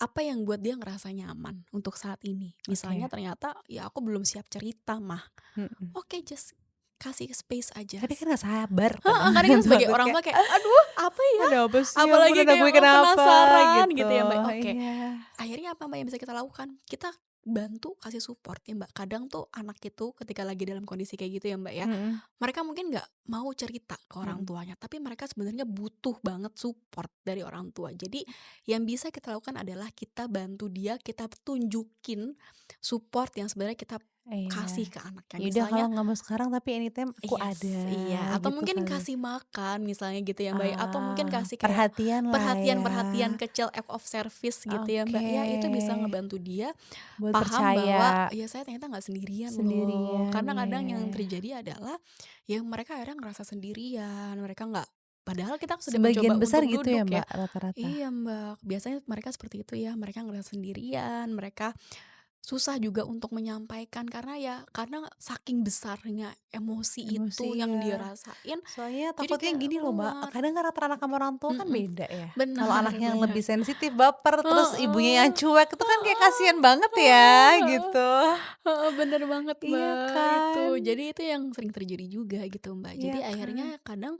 apa yang buat dia ngerasa nyaman untuk saat ini. Misalnya oke, ternyata, "Ya aku belum siap cerita, Mah." mhm. Oke, just kasih space aja. Tapi kan nggak sabar Heeh, kadang kadang kita orang tua sebagai tuh orang kayak, tua kayak, "Aduh, apa ya?" "Ada apa sih, ya ampun Apalagi anak kayak, gue kenapa?" penasaran Gitu, gitu ya, Mbak. Oke, iya. akhirnya apa, Mbak, yang bisa kita lakukan? Kita bantu kasih support ya, Mbak. Kadang tuh anak itu ketika lagi dalam kondisi kayak gitu ya, Mbak, ya, Mhm, mereka mungkin nggak mau cerita ke orang mhm. tuanya, tapi mereka sebenarnya butuh banget support dari orang tua. Jadi yang bisa kita lakukan adalah kita bantu dia, kita tunjukin support yang sebenarnya kita kasih Iya. ke anaknya. Ya udah kalau Misalnya nggak mau sekarang tapi anytime aku ada, iya, atau gitu mungkin kali. kasih makan misalnya gitu ya, Mbak, ya, atau mungkin Ah, kasih kayak perhatian lah ya. perhatian-perhatian kecil, act of service gitu ya, Mbak, Oke, ya, itu bisa ngebantu dia buat paham bahwa, percaya ya saya ternyata nggak sendirian loh. sendirian, Karena ya kadang ya yang ya. terjadi adalah, ya mereka akhirnya ngerasa sendirian, mereka nggak padahal kita sudah mencoba Sebagian besar untuk gitu ya duduk ya. Mbak rata-rata? Iya, Mbak, biasanya mereka seperti itu ya, mereka ngerasa sendirian, mereka susah juga untuk menyampaikan karena saking besarnya emosi itu yang dia Emosinya. rasain, Soalnya jadi takutnya kayak gini loh Mbak, keluar. kadang karakter anak sama orang tua kan Mhm, beda ya. Kalau benar anaknya yang benar. lebih sensitif, baper, terus ibunya Heeh, yang cuek, itu kan kayak heeh, kasihan banget ya heeh, gitu. heeh, bener banget, Iya Mbak, itu. kan? Jadi itu yang sering terjadi juga gitu, Mbak. Jadi Iya kan? akhirnya kadang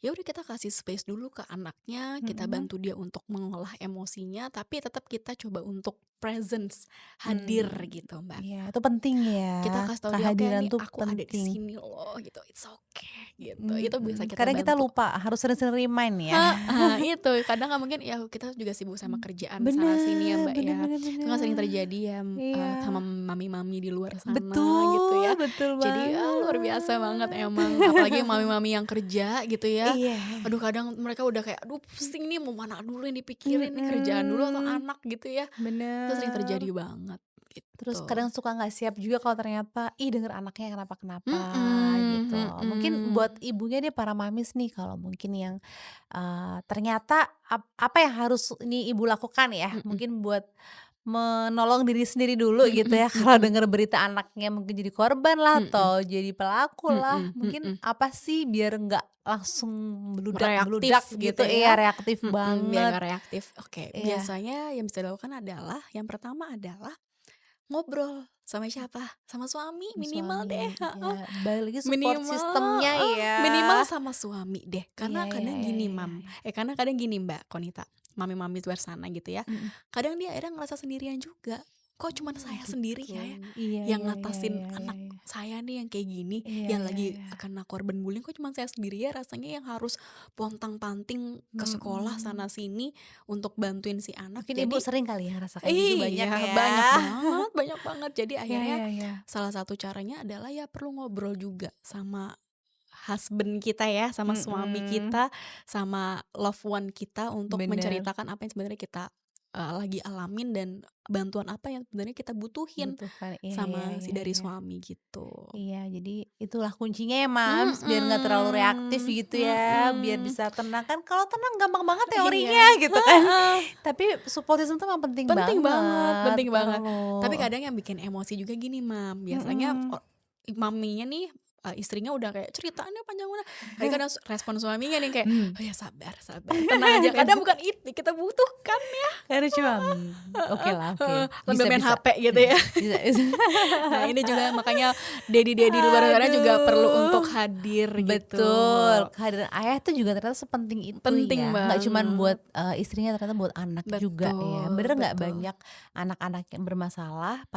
ya udah kita kasih space dulu ke anaknya, kita Mhm. bantu dia untuk mengolah emosinya, tapi tetap kita coba untuk presence, hadir Mmm, gitu, Mbak. iya itu penting ya, Kita kasih tahu dia, "Oke kehadiran nih tuh aku ada di penting. sini loh," gitu, "it's okay," gitu. Itu bisa kita Kadang kita bantu. lupa harus sering-sering remind ya. Heeh, itu kadang kan mungkin ya kita juga sibuk sama kerjaan sana sini ya, Bener Mbak, bener ya. bener Itu kan sering bener. terjadi ya, Iya, sama mami-mami di luar sana gitu betul ya. betul Jadi ya luar biasa banget banget. emang, apalagi mami-mami yang kerja gitu ya. Iya, Aduh kadang mereka udah kayak, "Aduh pusing nih mau mana dulu yang dipikirin nih, kerjaan dulu atau mhm, anak," gitu ya. Itu sering bener. terjadi banget Terus gitu. kadang suka nggak siap juga kalau ternyata, ih denger anaknya kenapa-kenapa gitu. Mhm Mungkin mhm. buat ibunya nih para mamis nih kalau mungkin yang, ternyata apa yang harus ini ibu lakukan ya, Mhm mungkin buat menolong diri sendiri dulu gitu mhm ya kalau mhm denger berita anaknya mungkin jadi korban lah mhm atau jadi pelaku lah, mhm mungkin mhm. apa sih biar nggak langsung Reaktif bludak-bludak gitu gitu ya, iya reaktif biar banget. nggak reaktif. Oke, Iya, biasanya yang bisa dilakukan adalah yang pertama adalah ngobrol sama siapa? Sama suami sama minimal deh, suami, heeh, ya balik lagi support minimal sistemnya ya. minimal sama suami deh. Iya Karena iya kadang iya gini, iya iya. karena kadang gini, Mbak Konita, mami-mami di luar sana gitu ya, Mhm. kadang dia akhirnya ngerasa sendirian juga. Kok cuman Oh saya sendiri gitu. ya Iya yang iya iya ngatasin iya iya anak iya. saya nih yang kayak gini, Iya yang iya lagi iya. kena korban bullying, kok cuman saya sendiri ya rasanya yang harus pontang-panting ke sekolah Mhm. sana sini untuk bantuin si anak. Mungkin Ibu Jadi sering kali ya ngerasa kayak gitu banyak iya, ya? banyak banget banyak banget. Jadi Iya akhirnya iya iya. salah satu caranya adalah ya perlu ngobrol juga sama husband kita ya, sama suami Mhm, kita, sama loved one kita untuk bener, menceritakan apa yang sebenarnya kita, lagi alamin dan bantuan apa yang sebenarnya kita butuhin butuhkan, iya iya sama si iya dari iya. suami gitu. Iya, jadi itulah kuncinya ya, Mams, biar nggak terlalu reaktif Mhm, gitu ya, biar mhm. bisa tenang. Kan kalau tenang gampang banget Iya, teorinya gitu kan. heeh. Tapi support system tuh emang penting Penting banget, banget, penting banget. Tapi perlu. kadang yang bikin emosi juga gini, Mam, biasanya Mhm. maminya nih, istrinya udah kayak, "Ceritanya panjang banget." Tapi kadang respon suaminya nih kayak, Mmm. "Oh ya sabar sabar, tenang aja." Kadang bukan itu kita butuhkan ya, Karena cuma, okelah, oke, heeh, sambil bisa main bisa, HP gitu ya. bisa bisa. Nah ini juga makanya daddy-daddy di luar sana juga perlu untuk Aduh. hadir gitu. Betul, kehadiran ayah tuh juga ternyata sepenting itu Penting ya, nggak cuman buat, banget. istrinya ternyata buat anak juga ya. Betul Bener nggak betul. banyak anak-anak yang bermasalah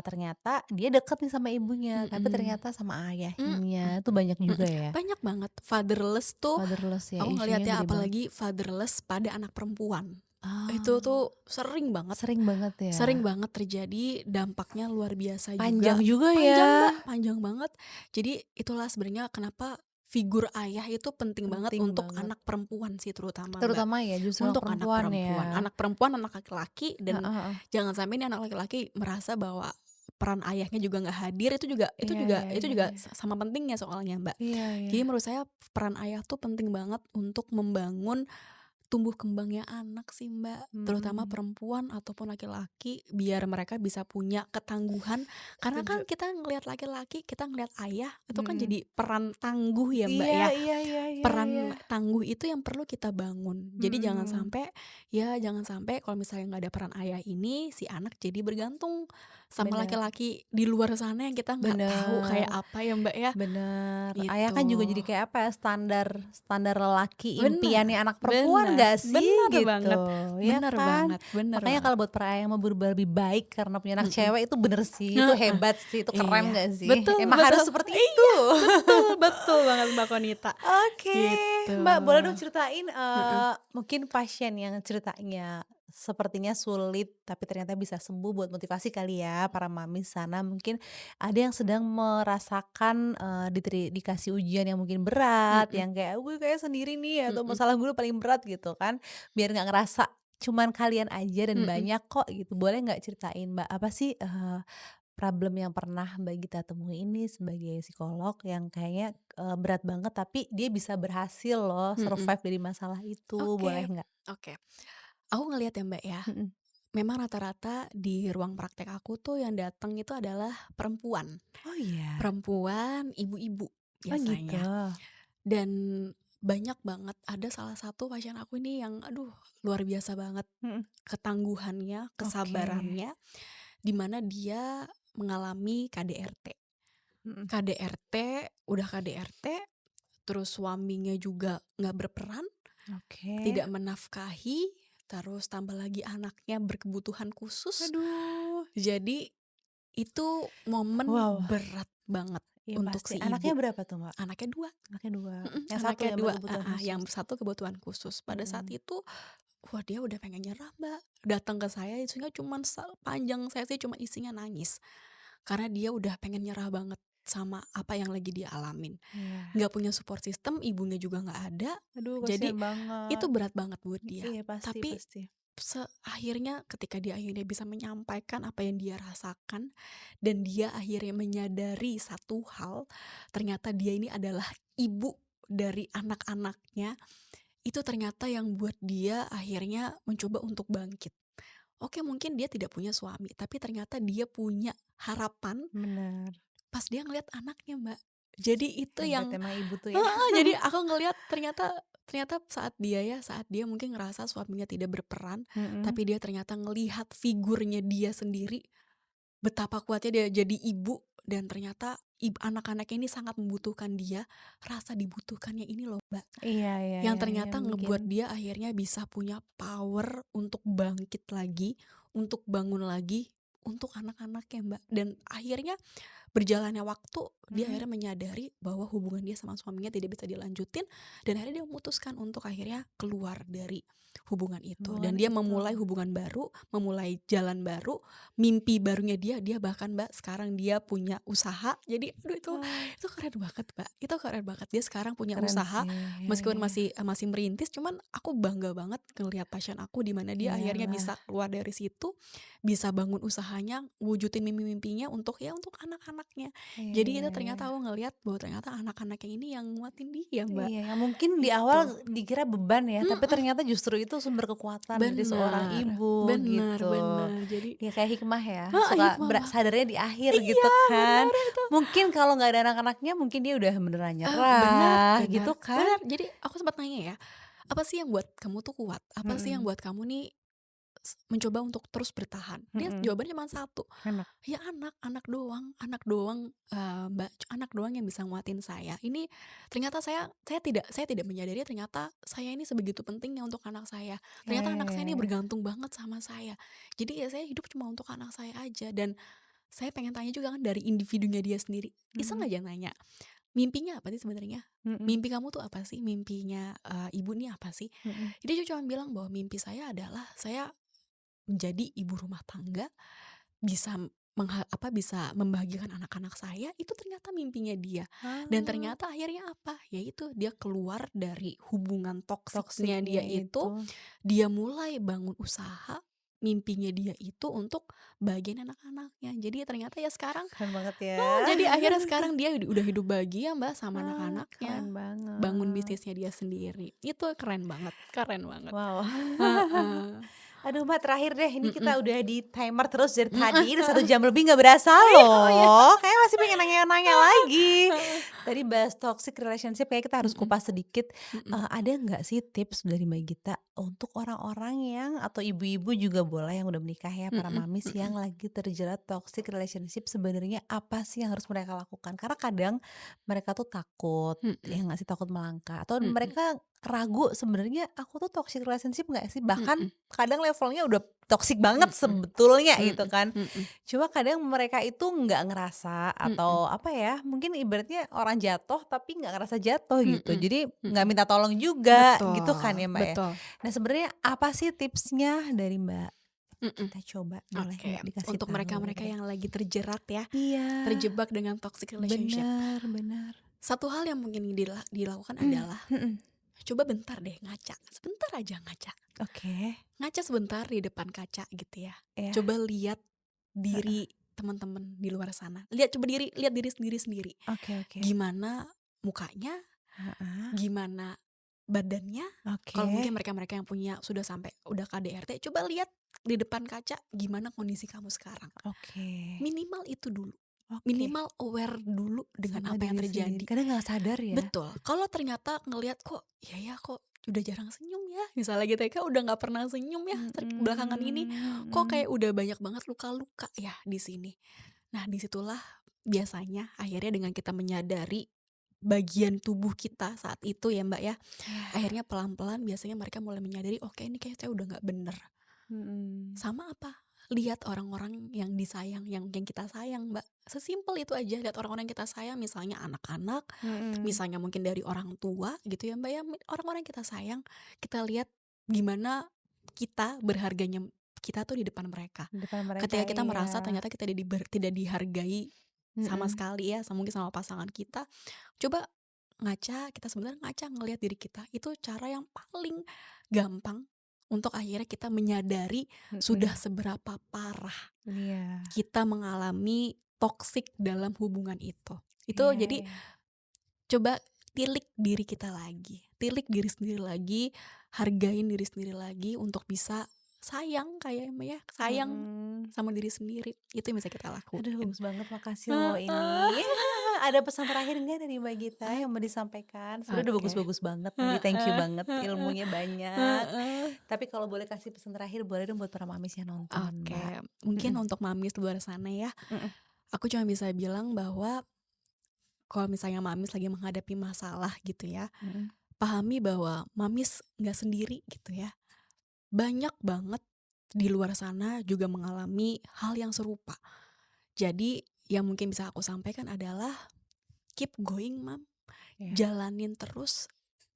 ternyata dia deket nih sama ibunya, tapi Mhm, ternyata sama mhm. ayahnya itu banyak Mhm, juga ya. banyak banget fatherless tuh, Fatherless ya, aku ngelihat isunya ya gede banget. apalagi fatherless pada anak perempuan. Itu Oh, tuh sering banget ya? sering banget terjadi, dampaknya luar biasa Panjang juga, juga ya? panjang Mbak, panjang banget. Jadi itulah sebenarnya kenapa figur ayah itu penting banget Penting untuk banget. anak perempuan sih terutama Mbak. Terutama ya justru anak Untuk perempuan ya? anak perempuan, anak laki-laki Heeh dan heeh. jangan sampai nih anak laki-laki merasa bahwa peran ayahnya juga nggak hadir, Iya iya itu iya juga iya. sama pentingnya soalnya Mbak. Iya iya. Jadi menurut saya peran ayah tuh penting banget untuk membangun tumbuh kembangnya anak sih Mbak, terutama Mmm, perempuan ataupun laki-laki biar mereka bisa punya ketangguhan. Karena setuju. kan kita ngelihat laki-laki, kita ngelihat ayah itu kan Mhm. jadi peran tangguh ya Mbak Iya ya. iya iya iya iya. Peran tangguh itu yang perlu kita bangun. Jadi Mhm. jangan sampai kalau misalnya nggak ada peran ayah ini, si anak jadi bergantung sama Bener laki-laki di luar sana yang kita nggak tahu kayak bener apa ya Mbak ya, bener. Ayah gitu. kan juga jadi kayak apa ya, standar standar lelaki Benar, impiannya anak perempuan benar, nggak sih, gitu, ya benar kan? banget, benar Makanya banget. kalau buat para ayah yang mau berubah lebih baik karena punya anak Mhm, cewek itu bener sih, itu heeh, hebat sih, itu keren iya, nggak sih? betul Emang harus betul, seperti itu. iya, betul betul banget Mbak Konita, Oke, gitu. Mbak, boleh dong ceritain, Heeh, mungkin pasien yang ceritanya sepertinya sulit, tapi ternyata bisa sembuh buat motivasi kali ya para mami sana. Mungkin ada yang sedang merasakan, dikasih ujian yang mungkin berat, mhm, yang kayak, "Gue kayak sendiri nih," atau mhm, masalah gue paling berat gitu kan, biar nggak ngerasa cuman kalian aja dan mhm. banyak kok gitu. Boleh nggak ceritain, Mbak, apa sih, problem yang pernah Mbak Gita temui ini sebagai psikolog yang kayaknya, berat banget tapi dia bisa berhasil loh Mhm, survive dari masalah itu, boleh oke nggak? oke. Aku ngelihat ya, Mbak, ya, Mhm. memang rata-rata di ruang praktek aku tuh yang datang itu adalah perempuan. Oh iya? Perempuan, ibu-ibu Oh gitu? biasanya. Dan banyak banget ada salah satu pasien aku ini yang aduh luar biasa banget Mhm. ketangguhannya, Oke. kesabarannya, di mana dia mengalami KDRT. Mhm. KDRT, udah KDRT, terus suaminya juga nggak berperan, Oke. tidak menafkahi, terus tambah lagi anaknya berkebutuhan khusus. Aduh. Jadi itu momen Wow, berat banget iya untuk pasti. si Anaknya ibu. berapa tuh, Mbak? Anaknya 2, Anaknya 2. mhm, Yang satu anaknya yang 2, berkebutuhan yang khusus? satu kebutuhan khusus. Pada saat Mhm. itu, wah dia udah pengen nyerah Mbak, datang ke saya isinya cuman sepanjang sesi cuma isinya nangis. Karena dia udah pengen nyerah banget sama apa yang lagi dia alamin. Iya. Nggak punya support system, ibunya juga nggak ada, Aduh jadi kasihan banget. itu berat banget buat dia. Iya pasti Tapi pasti. akhirnya ketika dia akhirnya bisa menyampaikan apa yang dia rasakan dan dia akhirnya menyadari satu hal, ternyata dia ini adalah ibu dari anak-anaknya, itu ternyata yang buat dia akhirnya mencoba untuk bangkit. Oke, mungkin dia tidak punya suami, tapi ternyata dia punya harapan Bener. pas dia ngelihat anaknya, Mbak. Jadi itu Hebat yang emang ibu tuh ya. heeh, jadi aku ngelihat ternyata ternyata saat dia mungkin ngerasa suaminya tidak berperan, Mhm. tapi dia ternyata ngelihat figurnya dia sendiri, betapa kuatnya dia jadi ibu dan ternyata anak-anaknya ini sangat membutuhkan dia, rasa dibutuhkannya ini loh, Mbak, Iya iya yang iya iya, ternyata bikin ngebuat dia akhirnya bisa punya power untuk bangkit lagi, untuk bangun lagi, untuk anak-anaknya, Mbak, dan akhirnya berjalannya waktu dia Mhm. akhirnya menyadari bahwa hubungan dia sama suaminya tidak bisa dilanjutin, dan akhirnya dia memutuskan untuk akhirnya keluar dari hubungan itu, dan Hubungan dia itu. memulai hubungan baru, memulai jalan baru, mimpi barunya dia bahkan Mbak sekarang dia punya usaha. Jadi aduh Wah, itu keren banget Mbak, itu keren banget. Dia sekarang punya keren usaha sih. Ya meskipun ya ya. masih merintis, cuman aku bangga banget ngelihat passion aku di mana dia akhirnya Iyalah. bisa keluar dari situ, bisa bangun usahanya, wujudin mimpi-mimpinya untuk untuk anak-anaknya. Iya Jadi iya itu iya. ternyata aku ngelihat bahwa ternyata anak-anaknya ini yang nguatin dia, Mbak. Iya, yang mungkin di Itu. awal dikira beban ya, tapi Mhm, ternyata justru itu sumber kekuatan dari seorang bener, ibu bener gitu. bener. Jadi Ya kayak hikmah ya, heeh, suka hikmah, Mbak. sadarnya di akhir gitu Iya, kan. bener itu. Mungkin kalau nggak ada anak-anaknya mungkin dia udah beneran Bener nyerah bener gitu kan. bener. Jadi aku sempat nanya ya, "Apa sih yang buat kamu tuh kuat? Apa sih yang Mhm buat kamu nih mencoba untuk terus bertahan?" Dia mhm. jawabannya cuma satu, Enak. "Ya anak doang, Mbak, anak doang yang bisa nguatin saya. Ini ternyata saya tidak menyadari ternyata saya ini sebegitu pentingnya untuk anak saya. Ya Ternyata ya anak saya ya ini ya. bergantung banget sama saya. Jadi ya saya hidup cuma untuk anak saya aja." Dan saya pengen tanya juga kan dari individunya dia sendiri, iseng Mhm aja nanya, "Mimpinya apa sih sebenarnya? mhm Mimpi kamu tuh apa sih? Mimpinya, ibu nih apa sih?" mhm. Dia cuma bilang bahwa, "Mimpi saya adalah saya menjadi ibu rumah tangga, bisa bisa membahagiakan anak-anak saya." Itu ternyata mimpinya dia. Dan Ah, ternyata akhirnya apa? Yaitu dia keluar dari hubungan toksiknya dia toksiknya itu. itu, dia mulai bangun usaha, mimpinya dia itu untuk bahagiain anak-anaknya. Jadi ternyata ya sekarang Keren banget ya. jadi akhirnya sekarang dia udah hidup bahagia Mbak sama Keren anak-anaknya, bangun banget. bisnisnya dia sendiri. Itu keren banget, keren banget. Wow. Heeh. Aduh Mbak, terakhir deh, ini kita Mhm. udah di timer terus dari Heeh tadi, udah 1 heeh. jam lebih nggak berasa Oh iya. loh, kayaknya masih pengen nanya-nanya Heeh lagi. heeh. Tadi bahas toxic relationship, kayak kita harus Mhm kupas sedikit, mhm ada nggak sih tips dari Mbak Gita untuk orang-orang yang atau ibu-ibu juga boleh yang udah menikah ya, para mhm mamis mhm yang lagi terjerat toxic relationship, sebenarnya apa sih yang harus mereka lakukan? Karena kadang mereka tuh takut, ya mhm nggak sih, takut melangkah, atau mhm mereka ragu sebenarnya aku tuh toxic relationship nggak sih? Bahkan mhm kadang levelnya udah toxic banget mhm sebetulnya gitu mhm kan. mhm Cuma kadang mereka itu nggak ngerasa mhm atau apa ya, mungkin ibaratnya orang jatuh tapi nggak ngerasa jatuh gitu. mhm Jadi nggak mhm. minta tolong juga gitu kan Betul ya Mbak ya. betul. Nah sebenarnya apa sih tipsnya dari Mbak Mhm. kita coba boleh Oke, nggak dikasih untuk tahu mereka-mereka deh? yang lagi terjerat ya, Iya, terjebak dengan toxic relationship. benar benar. Satu hal yang mungkin dilakukan Mhm adalah mhm. coba bentar deh ngaca, sebentar aja ngaca. Oke, Ngaca sebentar di depan kaca gitu ya. ya. Coba lihat diri teman-teman di luar sana. Lihat diri sendiri sendiri. Oke oke. Gimana mukanya, Heeh, gimana badannya. Kalau oke mungkin mereka-mereka yang punya udah KDRT, coba lihat di depan kaca gimana kondisi kamu sekarang. oke Minimal itu dulu. oke. Minimal aware dulu dengan Sama apa yang diri sendiri, terjadi. kadang nggak sadar ya? Betul, kalau ternyata ngelihat kok, ya kok udah jarang senyum ya, misalnya gitu ya, Kak, udah nggak pernah senyum ya belakangan ini, Mhm kok mhm. kayak udah banyak banget luka-luka ya di sini. Nah, disitulah biasanya akhirnya dengan kita menyadari bagian tubuh kita saat itu ya, Mbak, ya, Iya, akhirnya pelan-pelan biasanya mereka mulai menyadari, "Oke, ini kayaknya saya udah nggak bener." mhm, Sama apa? Lihat orang-orang yang disayang, yang kita sayang, Mbak. Sesimpel itu aja, lihat orang-orang yang kita sayang, misalnya anak-anak, mhm, misalnya mungkin dari orang tua gitu ya, Mbak, ya. Orang-orang yang kita sayang, kita lihat gimana kita berharganya kita tuh di depan mereka. di depan mereka Ketika kita iya, merasa ternyata kita tidak dihargai sama mhm, sekali ya, mungkin sama pasangan kita, coba ngaca, kita sebenarnya ngaca ngelihat diri kita. Itu cara yang paling gampang untuk akhirnya kita menyadari sudah mhm, seberapa parah iya, kita mengalami toksik dalam hubungan itu. Itu iya jadi iya, coba tilik diri kita lagi, tilik diri sendiri lagi, hargain diri sendiri lagi untuk bisa sayang kayak ya, sayang mhm. sama diri sendiri. Itu yang bisa kita Aduh lakuin. bagus banget, makasih loh Heeh. ini. Ada pesan terakhir nggak dari Mbak Gita yang mau disampaikan? Sebenarnya udah Oke. bagus-bagus banget tadi, thank you Heeh banget, heeh ilmunya banyak. heeh. Tapi kalau boleh kasih pesan terakhir, boleh dong buat para mamis yang nonton, Mbak. Oke, mungkin Mhm untuk mamis di luar sana ya, mhm aku cuma bisa bilang bahwa kalau misalnya mamis lagi menghadapi masalah gitu ya, mhm. pahami bahwa mamis nggak sendiri gitu ya. Banyak banget di luar sana juga mengalami hal yang serupa. Jadi yang mungkin bisa aku sampaikan adalah keep going, Mam. Iya. Jalanin terus.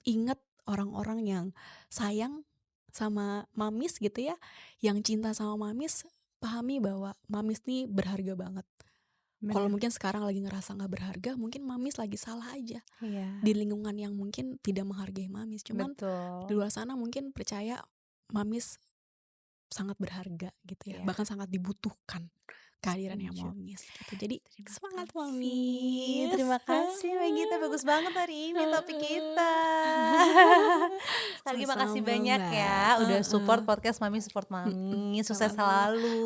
Ingat orang-orang yang sayang sama Mamis gitu ya, yang cinta sama Mamis, pahami bahwa Mamis nih berharga banget. Kalau Bener. mungkin sekarang lagi ngerasa nggak berharga, mungkin Mamis lagi salah aja Iya. di lingkungan yang mungkin tidak menghargai Mamis. Cuman di Betul. luar sana mungkin percaya Mamis sangat berharga gitu ya, Iya. bahkan sangat dibutuhkan kehadirannya Setuju. Mamis gitu. Jadi Terima semangat kasih. Mamis. Terima kasih Mbak Gita, bagus banget hari ini topik kita. Sekali lagi makasih Sama-sama, banyak ya Mbak. udah support Heeh. podcast Mami Support Mami. Sukses Sama-sama. selalu.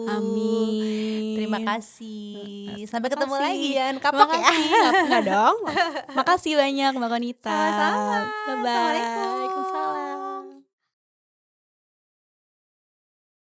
Terima Amin. kasih. Sampai ketemu Makasih. lagi, jangan kapok ya. Makasih. Enggak dong. Makasih banyak Mbak Konita. Sama-sama. Bye-bye. Assalamualaikum. Waalaikumsalam.